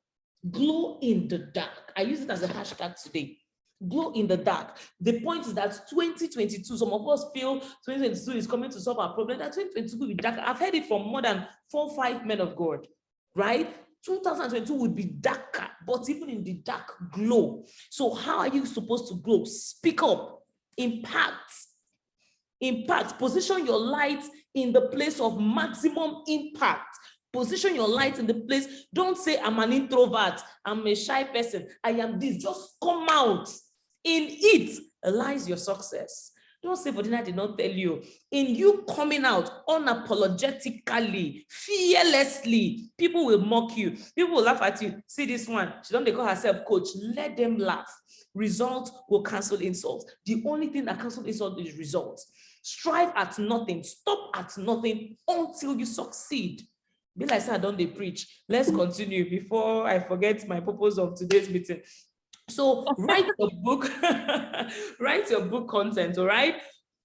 glow in the dark. I use it as a hashtag today. Glow in the dark. The point is that 2022, some of us feel 2022 is coming to solve our problem. That 2022 will be dark. I've heard it from more than 4 or 5 men of God, right? 2022 would be darker, but even in the dark, glow. So how are you supposed to glow? Speak up, impact, position your light in the place of maximum impact. Position your light in the place. Don't say, I'm an introvert, I'm a shy person, I am this. Just come out. In it lies your success. Don't say Vodina did not tell you. In you coming out unapologetically, fearlessly, people will mock you. People will laugh at you. See this one, she don't call herself coach. Let them laugh. Result will cancel insults. The only thing that cancels insult is results. Strive at nothing. Stop at nothing until you succeed. Be like, sir, don't they preach? Let's continue before I forget my purpose of today's meeting. So write your book, write your book content, all right?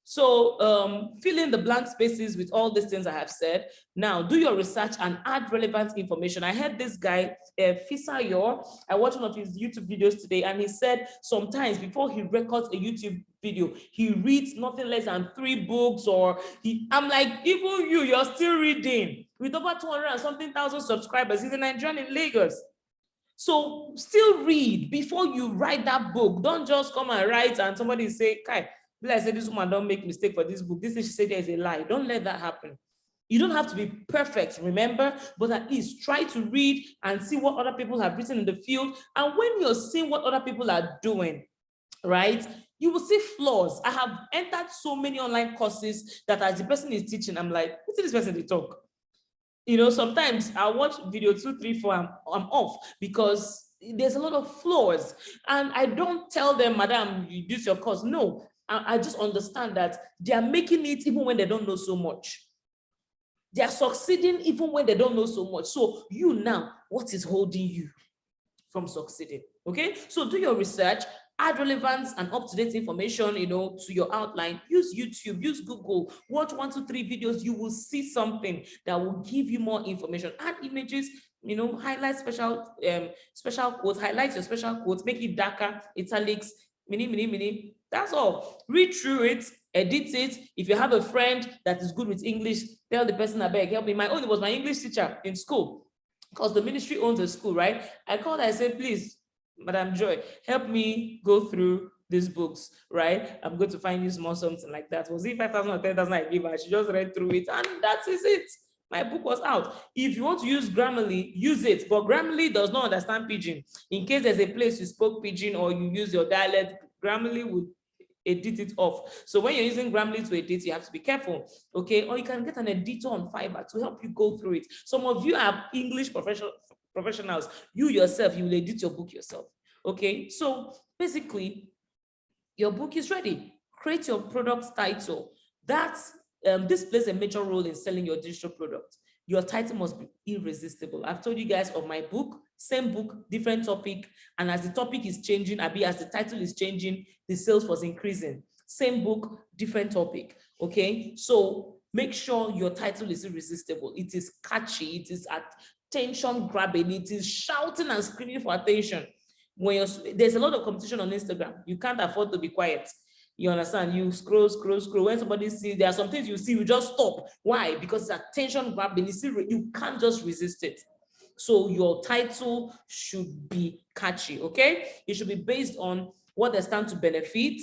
So fill in the blank spaces with all these things I have said. Now do your research and add relevant information. I heard this guy, Fisa Yor, I watched one of his YouTube videos today, and he said sometimes before he records a YouTube video, he reads nothing less than 3 books, or I'm like, even you're still reading. With over 200 and something thousand subscribers, he's a Nigerian in Lagos. So still read before you write that book. Don't just come and write and somebody say, Kai, I said, this woman don't make mistake for this book. This thing she said there is a lie. Don't let that happen. You don't have to be perfect, remember, but at least try to read and see what other people have written in the field. And when you're seeing what other people are doing, right, you will see flaws. I have entered so many online courses that as the person is teaching, I'm like, what's this person they talk? You know, sometimes I watch video 2, 3, 4, I'm off because there's a lot of flaws. And I don't tell them, madam, you use your course. No, I just understand that they are making it even when they don't know so much. They are succeeding even when they don't know so much. So you now, what is holding you from succeeding? Okay, so do your research, add relevant and up-to-date information, to your outline. Use YouTube, use Google, watch 1, 2, 3 videos. You will see something that will give you more information. Add images, highlight special quotes, highlight your special quotes, make it darker, italics, mini. That's all. Read through it, edit it. If you have a friend that is good with English, tell the person, I beg, help me. My own was my English teacher in school, because the ministry owns a school, right? I called her, I said, please, Madam Joy, help me go through these books, right? I'm going to find you small something like that. Was it 5,000 or 10,000 I gave her? She just read through it, and that is it. My book was out. If you want to use Grammarly, use it. But Grammarly does not understand Pidgin. In case there's a place you spoke Pidgin or you use your dialect, Grammarly would edit it off. So when you're using Grammarly to edit, you have to be careful, okay? Or you can get an editor on Fiverr to help you go through it. Some of you are English professionals. You yourself, you will edit your book yourself, okay? So basically, your book is ready. Create your product title. This plays a major role in selling your digital product. Your title must be irresistible. I've told you guys of my book, same book, different topic. And as the topic is changing, as the title is changing, the sales was increasing. Same book, different topic, okay? So make sure your title is irresistible. It is catchy. It is attention grabbing. It is shouting and screaming for attention. There's a lot of competition on Instagram. You can't afford to be quiet. You understand? You scroll. When somebody sees, there are some things you see, you just stop. Why? Because it's attention grabbing. You can't just resist it. So your title should be catchy, okay? It should be based on what they stand to benefit,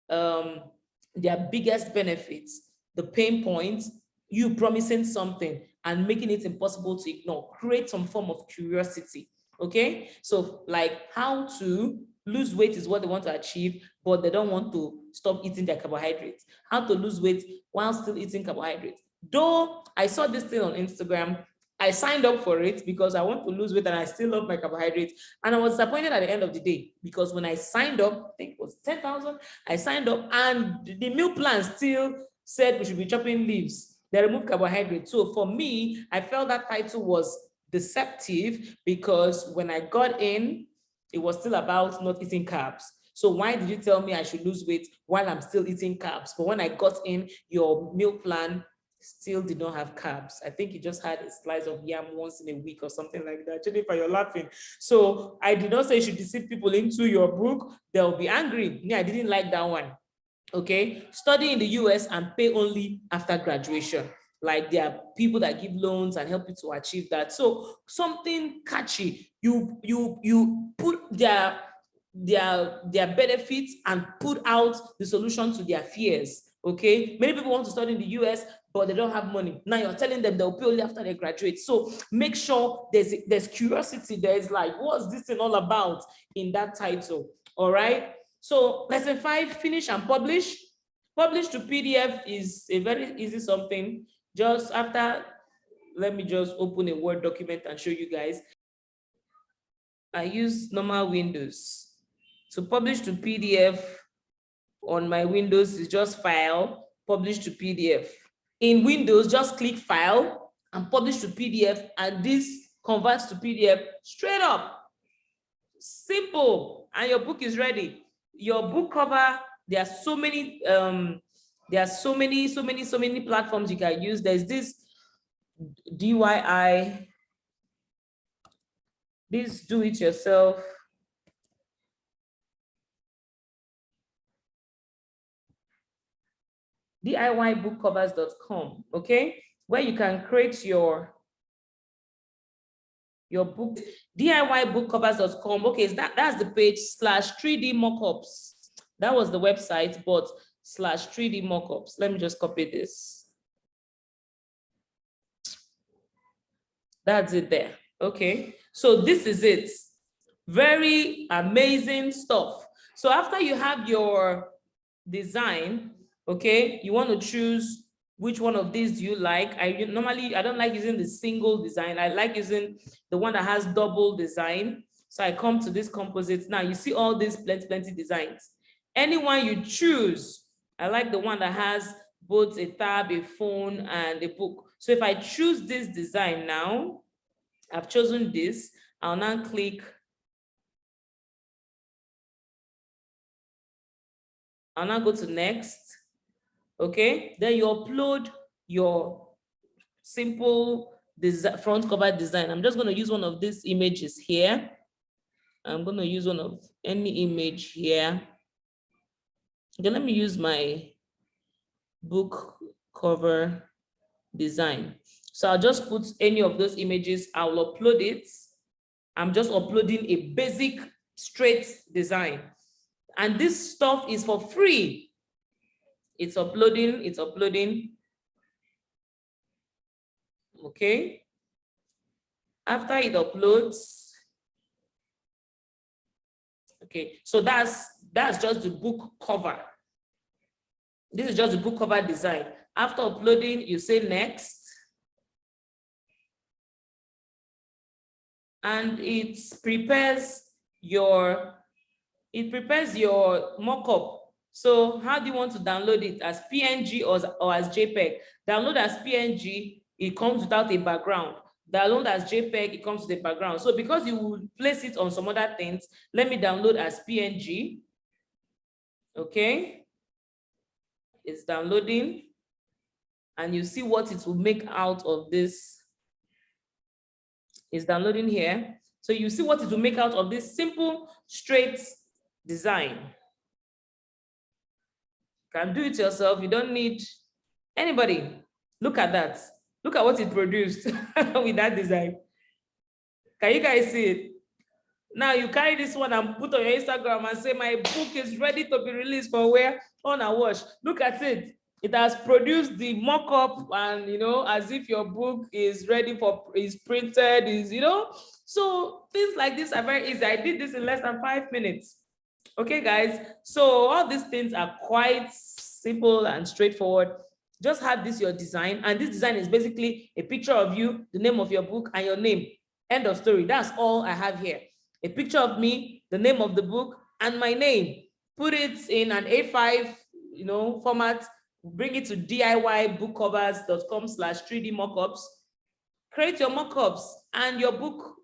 their biggest benefits, the pain points, you promising something and making it impossible to ignore. Create some form of curiosity, okay? So like how to lose weight is what they want to achieve, but they don't want to stop eating their carbohydrates. How to lose weight while still eating carbohydrates. Though I saw this thing on Instagram, I signed up for it because I want to lose weight and I still love my carbohydrates. And I was disappointed at the end of the day because when I signed up, I think it was 10,000, I signed up and the meal plan still said we should be chopping leaves. They removed carbohydrates. So for me, I felt that title was deceptive because when I got in, it was still about not eating carbs. So why did you tell me I should lose weight while I'm still eating carbs? But when I got in, your meal plan still did not have carbs. I think you just had a slice of yam once in a week or something like that. Jennifer, you're laughing. So I did not say you should deceive people into your book. They'll be angry. Yeah, I didn't like that one. Okay, study in the US and pay only after graduation. Like there are people that give loans and help you to achieve that. So something catchy. You put their benefits and put out the solution to their fears. Okay, many people want to study in the US, but they don't have money. Now you're telling them they'll pay only after they graduate. So make sure there's curiosity. There's like, what's this thing all about in that title? All right. So lesson 5, finish and publish. Publish to PDF is a very easy something. Just after, let me just open a Word document and show you guys. I use normal Windows. So publish to PDF on my Windows is just file, publish to PDF. In Windows, just click file and publish to PDF, and this converts to PDF straight up. Simple, and your book is ready. Your book cover, there are so many platforms you can use. There's this DIY, this do it yourself. DIYbookcovers.com, okay, where you can create your book. DIYbookcovers.com, okay, that's the page /3D mockups. That was the website, but /3D mockups. Let me just copy this. That's it there. Okay, so this is it. Very amazing stuff. So after you have your design, okay, you want to choose which one of these do you like. I don't like using the single design. I like using the one that has double design. So I come to this composite. Now you see all these plenty designs. Anyone you choose, I like the one that has both a tab, a phone, and a book. So if I choose this design now, I've chosen this, I'll now click. I'll now go to next. Okay, then you upload your simple front cover design. I'm just going to use one of these images here. I'm going to use one of any image here. Okay, let me use my book cover design. So I'll just put any of those images, I'll upload it. I'm just uploading a basic straight design. And this stuff is for free. It's uploading, it's uploading. Okay. After it uploads, okay, so that's just the book cover. This is just the book cover design. After uploading, you say next. And it prepares your mockup. So how do you want to download it? As PNG or as JPEG? Download as PNG, it comes without a background. Download as JPEG, it comes with a background. So because you will place it on some other things, let me download as PNG. Okay. It's downloading. And you see what it will make out of this. It's downloading here. So you see what it will make out of this simple, straight design. You can do it yourself. You don't need anybody. Look at that. Look at what it produced with that design. Can you guys see it? Now you carry this one and put on your Instagram and say, my book is ready to be released for where? On a wash. Look at it. It has produced the mock-up and, you know, as if your book is ready for, is printed, is, you know. So things like this are very easy. I did this in less than 5 minutes. Okay, guys. So all these things are quite simple and straightforward. Just have this your design. And this design is basically a picture of you, the name of your book, and your name. End of story. That's all I have here. A picture of me, the name of the book, and my name. Put it in an A5, you know, format. Bring it to diybookcovers.com/3D mockups. Create your mockups, and your book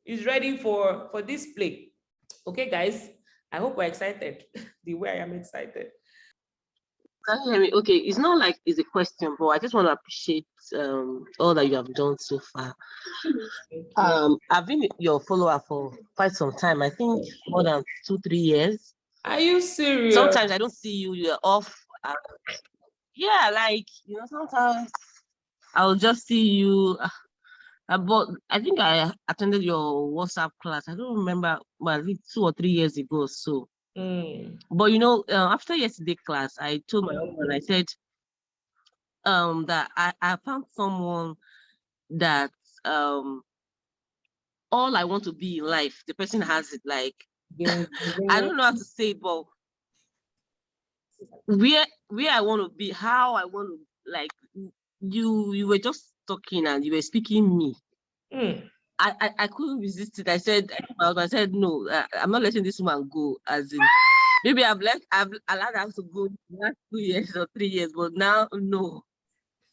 is ready for display. Okay, guys. I hope we're excited the way I am excited. Can you hear me? Okay, it's not like it's a question, but I just want to appreciate all that you have done so far. I've been your follower for quite some time. I think more than 2-3 years. Are you serious? Sometimes I don't see you. You're off. Yeah, like, you know, sometimes I'll just see you. But I think I attended your WhatsApp class. I don't remember, well, 2 or 3 years ago. So. But you know, after yesterday class, I told my husband, I said that I found someone that all I want to be in life, the person has it. Like, I don't know how to say it, but where I want to be, how I want to, like, you were just talking and you were speaking me. I couldn't resist it. I said, no, I'm not letting this woman go. As in, maybe I've allowed her to go the last 2 years or 3 years, but now no,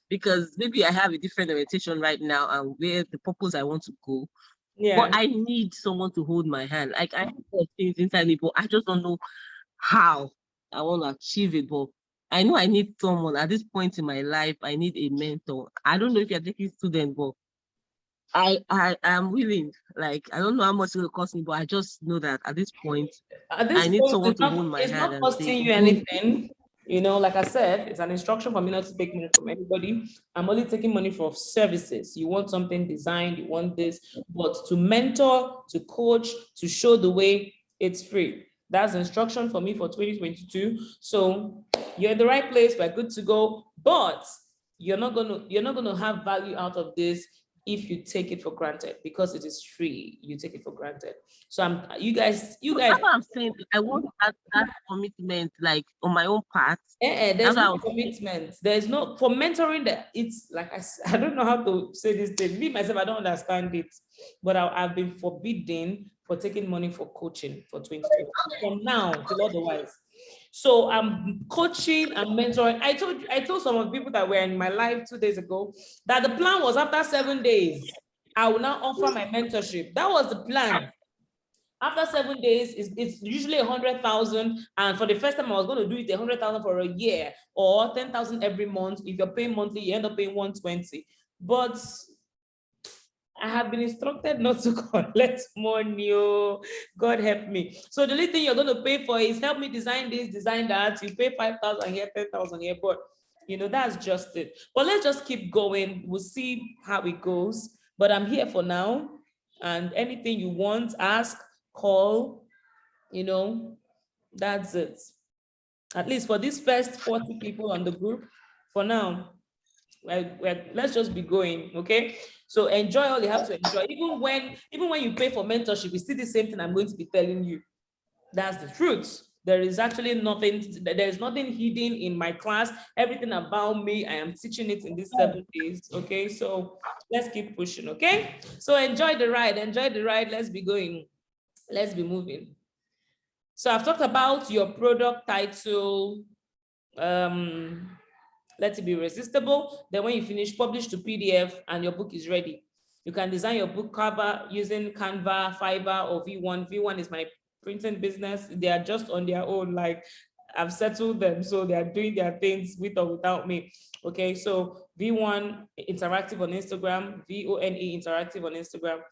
because maybe I have a different orientation right now and where the purpose I want to go. Yeah. But I need someone to hold my hand. Like, I have things inside me, but I just don't know how I want to achieve it. But I know I need someone at this point in my life. I need a mentor. I don't know if you're taking students, but I am willing. Like, I don't know how much it will cost me, but I just know that at this point, I need someone to hold my hand. It's not costing you anything. You know, like I said, it's an instruction for me not to take money from anybody. I'm only taking money for services. You want something designed, you want this, but to mentor, to coach, to show the way, it's free. That's instruction for me for 2022. So you're in the right place. We're good to go. But you're not gonna have value out of this if you take it for granted, because it is free. You take it for granted. So you guys. That's what I'm saying. I want that commitment, like, on my own part. There's no commitment. There's no, for mentoring, that it's like, I don't know how to say this thing. Me myself, I don't understand it, but I've been forbidden for taking money for coaching for 2020 from now till otherwise. So I'm coaching and mentoring. I told some of the people that were in my live 2 days ago that the plan was after 7 days, I will now offer my mentorship. That was the plan. After 7 days, it's usually 100,000. And for the first time, I was going to do it 100,000 for a year or 10,000 every month. If you're paying monthly, you end up paying 120. But I have been instructed not to collect money. Oh, God help me. So the only thing you're going to pay for is help me design this, design that. You pay 5,000 here, 10,000 here, but that's just it. But let's just keep going. We'll see how it goes. But I'm here for now. And anything you want, ask, call, that's it. At least for these first 40 people on the group, for now, let's just be going, okay? So enjoy all you have to enjoy. Even when you pay for mentorship, it's still the same thing I'm going to be telling you. That's the truth. There is actually nothing, there's nothing hidden in my class. Everything about me, I am teaching it in these 7 days, okay? So let's keep pushing, okay? So enjoy the ride, let's be going. Let's be moving. So I've talked about your product title, let it be irresistible. Then when you finish, publish to PDF and your book is ready. You can design your book cover using Canva, Fiverr, or V1. V1 is my printing business. They are just on their own, like I've settled them, so they are doing their things with or without me. Okay, so V1 Interactive on Instagram, VONE Interactive on Instagram.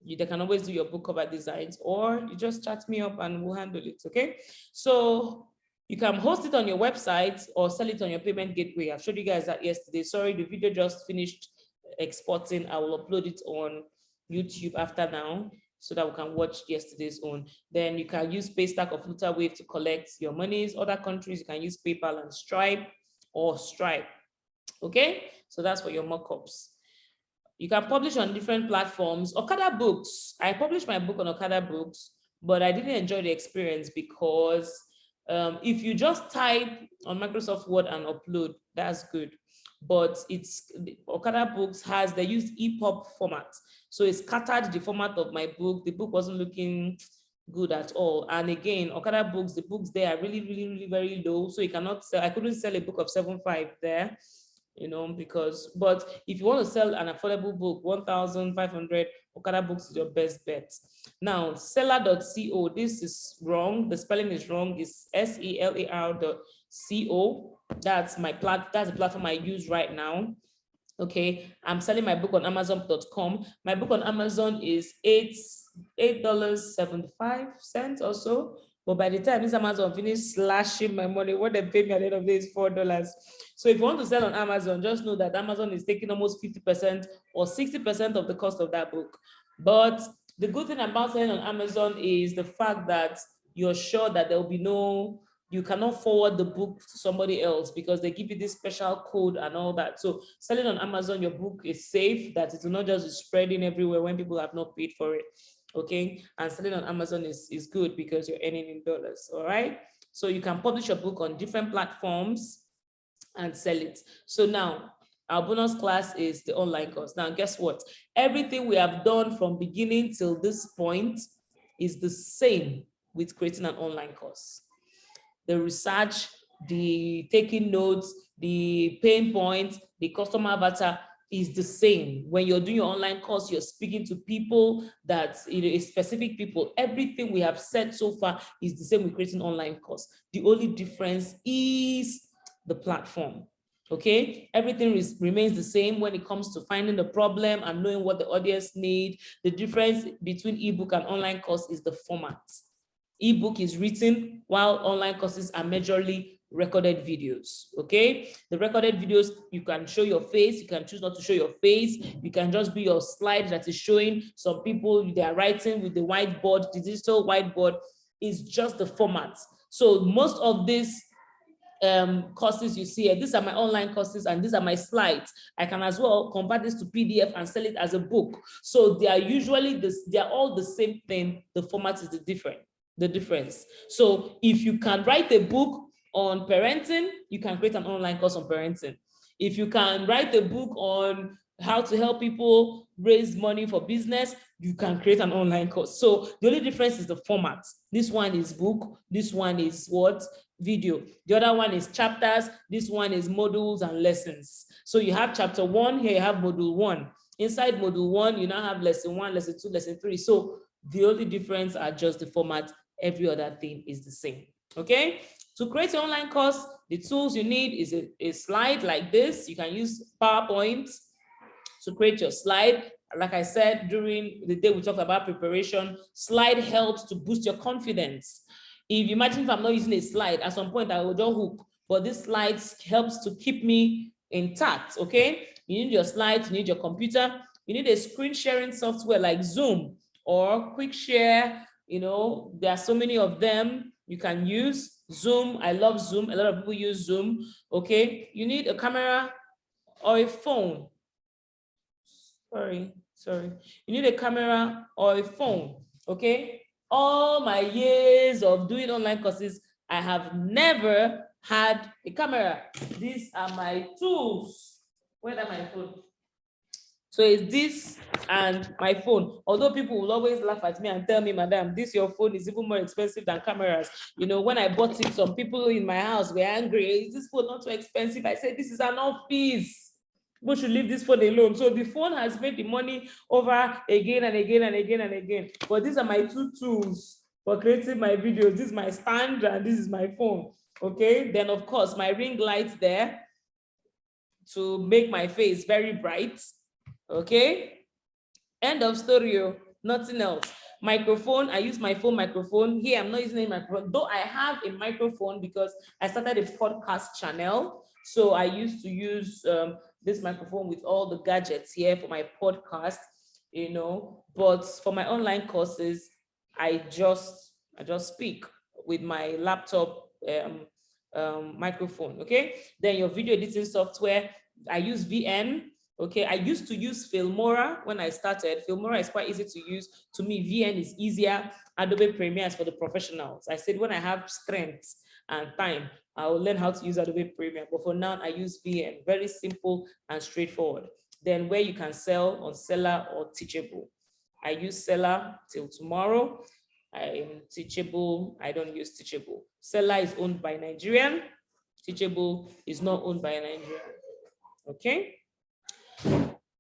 They can always do your book cover designs, or you just chat me up and we'll handle it, okay? So you can host it on your website or sell it on your payment gateway. I've showed you guys that yesterday. Sorry, the video just finished exporting. I will upload it on YouTube after now so that we can watch yesterday's own. Then you can use Paystack or Flutterwave to collect your monies. Other countries, you can use PayPal and Stripe or Stripe, okay? So that's for your mockups. You can publish on different platforms. Okada Books. I published my book on Okada Books, but I didn't enjoy the experience because if you just type on Microsoft Word and upload, that's good. But Okada Books they use EPUB format. So it scattered the format of my book. The book wasn't looking good at all. And again, Okada Books, the books there are really, really, really very low. So you cannot sell, I couldn't sell a book of 7.5 there. But if you want to sell an affordable book, 1,500, Okada Books is your best bet. Now, seller.co, this is wrong. The spelling is wrong. It's selar.co. That's the platform I use right now. Okay, I'm selling my book on Amazon.com. My book on Amazon is $8.75 or so. But by the time this Amazon finished slashing my money, what they pay me at the end of the day is $4. So if you want to sell on Amazon, just know that Amazon is taking almost 50% or 60% of the cost of that book. But the good thing about selling on Amazon is the fact that you're sure that there will be you cannot forward the book to somebody else because they give you this special code and all that. So selling on Amazon, your book is safe, that it will not just be spreading everywhere when people have not paid for it. Okay, and selling on Amazon is good because you're earning in dollars. All right, so you can publish your book on different platforms and sell it. So now our bonus class is the online course. Now guess what? Everything we have done from beginning till this point is the same with creating an online course. The research, the taking notes, the pain points, the customer avatar is the same. When you're doing your online course, you're speaking to people that, specific people. Everything we have said so far is the same with creating online course. The only difference is the platform. Okay, everything remains the same when it comes to finding the problem and knowing what the audience need. The difference between ebook and online course is the format. Ebook is written while online courses are majorly recorded videos. Okay, the recorded videos, you can show your face, you can choose not to show your face, you can just be your slide that is showing. Some people, they are writing with the whiteboard. The digital whiteboard is just the format. So most of these courses you see here, these are my online courses and these are my slides. I can as well convert this to PDF and sell it as a book. So they are usually they are all the same thing. The format is the difference. So if you can write a book on parenting, you can create an online course on parenting. If you can write a book on how to help people raise money for business, you can create an online course. So the only difference is the format. This one is book, this one is what? Video. The other one is chapters, this one is modules and lessons. So you have chapter 1, here you have module 1. Inside module 1, you now have lesson 1, lesson 2, lesson 3. So the only difference are just the format. Every other thing is the same. Okay? To create an online course, the tools you need is a slide like this. You can use PowerPoint to create your slide. Like I said, during the day we talked about preparation, slide helps to boost your confidence. If you imagine if I'm not using a slide, at some point I will just hook, but this slide helps to keep me intact, okay? You need your slides, you need your computer, you need a screen sharing software like Zoom or Quick Share. You know, there are so many of them you can use. Zoom, I love Zoom. A lot of people use Zoom, okay? You need a camera or a phone. Sorry. You need a camera or a phone, okay? All my years of doing online courses, I have never had a camera. These are my tools. Where are my phone? So it's this and my phone. Although people will always laugh at me and tell me, madam, this your phone is even more expensive than cameras. You know, when I bought it, some people in my house were angry. Is this phone not too expensive? I said, this is an office. People should leave this phone alone. So the phone has made the money over again and again and again and again. But these are my two tools for creating my videos. This is my stand and this is my phone. Okay. Then of course my ring light there to make my face very bright. Okay. End of story. Nothing else. Microphone, I use my phone microphone. Here, I'm not using a microphone, though I have a microphone because I started a podcast channel. So I used to use this microphone with all the gadgets here for my podcast, you know. But for my online courses, I just speak with my laptop microphone. Okay. Then your video editing software, I use VN. Okay, I used to use Filmora when I started. Filmora is quite easy to use. To me, VN is easier. Adobe Premiere is for the professionals. I said when I have strength and time, I will learn how to use Adobe Premiere. But for now, I use VN. Very simple and straightforward. Then where you can sell on Seller or Teachable. I use Seller till tomorrow. I'm Teachable. I don't use Teachable. Seller is owned by Nigerian. Teachable is not owned by a Nigerian. Okay.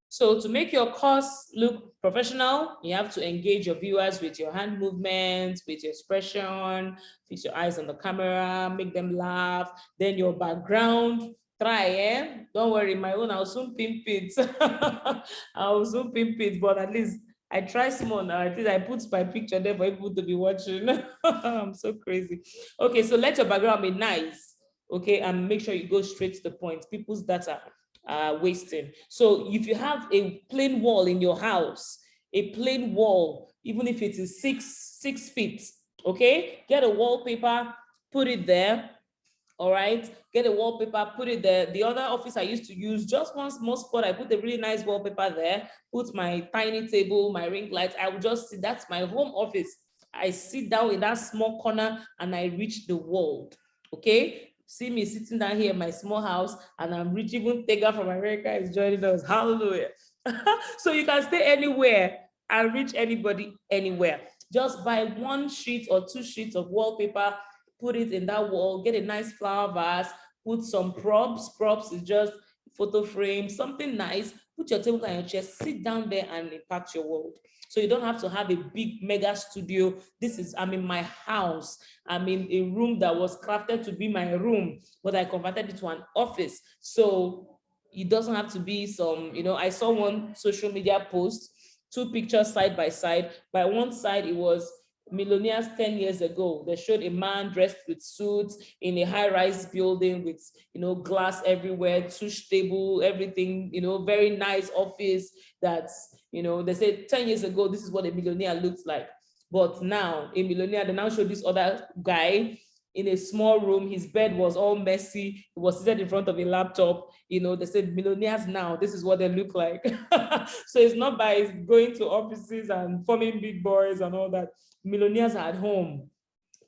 So to make your course look professional, you have to engage your viewers with your hand movements, with your expression, fix your eyes on the camera, make them laugh. Then your background, try, Don't worry, my own, I'll soon pimp it. I'll soon pimp it, but at least I try small now. At least I put my picture there for people to be watching. I'm so crazy. Okay, so let your background be nice. Okay, and make sure you go straight to the point. People's data wasting. So if you have a plain wall in your house, a plain wall, even if it is six feet, okay, get a wallpaper, put it there. All right, get a wallpaper, put it there. The other office I used to use, just one small spot, I put a really nice wallpaper there, put my tiny table, my ring light. I would just sit, that's my home office. I sit down in that small corner and I reach the world. Okay, see me sitting down here in my small house and I'm reaching. Even Tega from America is joining us. Hallelujah. So you can stay anywhere and reach anybody anywhere. Just buy 1 sheet or 2 sheets of wallpaper, put it in that wall, get a nice flower vase, put some props. Props is just photo frame, something nice. Put your table on your chair, sit down there and impact your world. So you don't have to have a big mega studio. I'm in my house. I'm in a room that was crafted to be my room, but I converted it to an office. So it doesn't have to be some, I saw one social media post, 2 pictures side by side. By one side, it was millionaires 10 years ago. They showed a man dressed with suits in a high-rise building with, glass everywhere, touch table, everything, very nice office. That's, they said 10 years ago, this is what a millionaire looks like. But now a millionaire, they now show this other guy in a small room. His bed was all messy. He was seated in front of a laptop. They said millionaires now, this is what they look like. So it's not by going to offices and forming big boys and all that. Millionaires are at home,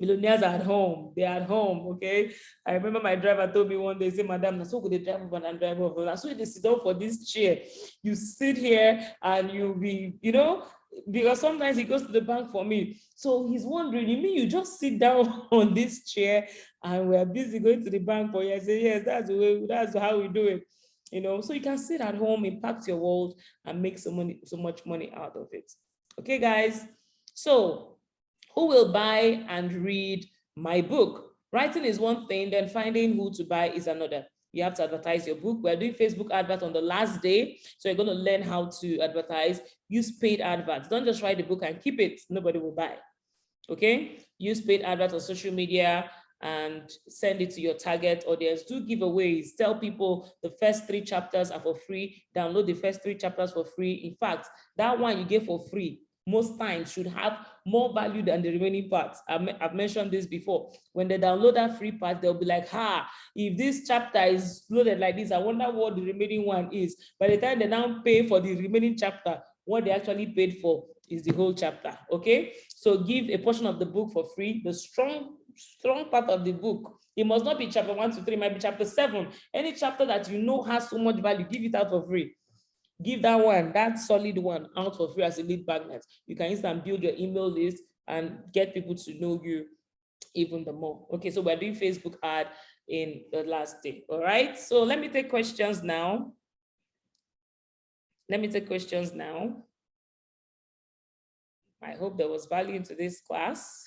Millionaires are at home. They're at home, okay? I remember my driver told me one day, say, Madam, so could they drive over and drive over? So they sit down for this chair. You sit here and you'll be, you know, because sometimes he goes to the bank for me. So he's wondering, you mean you just sit down on this chair and we're busy going to the bank for you? I say, yes, that's the way, that's how we do it. You know, so you can sit at home, impact your world, and make so much money out of it. Okay, guys. So who will buy and read my book? Writing is one thing, then finding who to buy is another. You have to advertise your book. We're doing Facebook advert on the last day. So you're going to learn how to advertise. Use paid adverts. Don't just write the book and keep it. Nobody will buy. Okay? Use paid adverts on social media and send it to your target audience. Do giveaways. Tell people the first 3 chapters are for free. Download the first 3 chapters for free. In fact, that one you get for free most times should have more value than the remaining parts. I've mentioned this before. When they download that free part, they'll be like, if this chapter is loaded like this, I wonder what the remaining one is. By the time they now pay for the remaining chapter, what they actually paid for is the whole chapter. Okay, so give a portion of the book for free. The strong part of the book, it must not be chapter 1 to 3, it might be chapter 7. Any chapter that you know has so much value, give it out for free. Give that one, that solid one, out for free as a lead magnet. You can use and build your email list and get people to know you even the more. Okay, so we're doing Facebook ad in the last day. All right, so let me take questions now. I hope there was value into this class.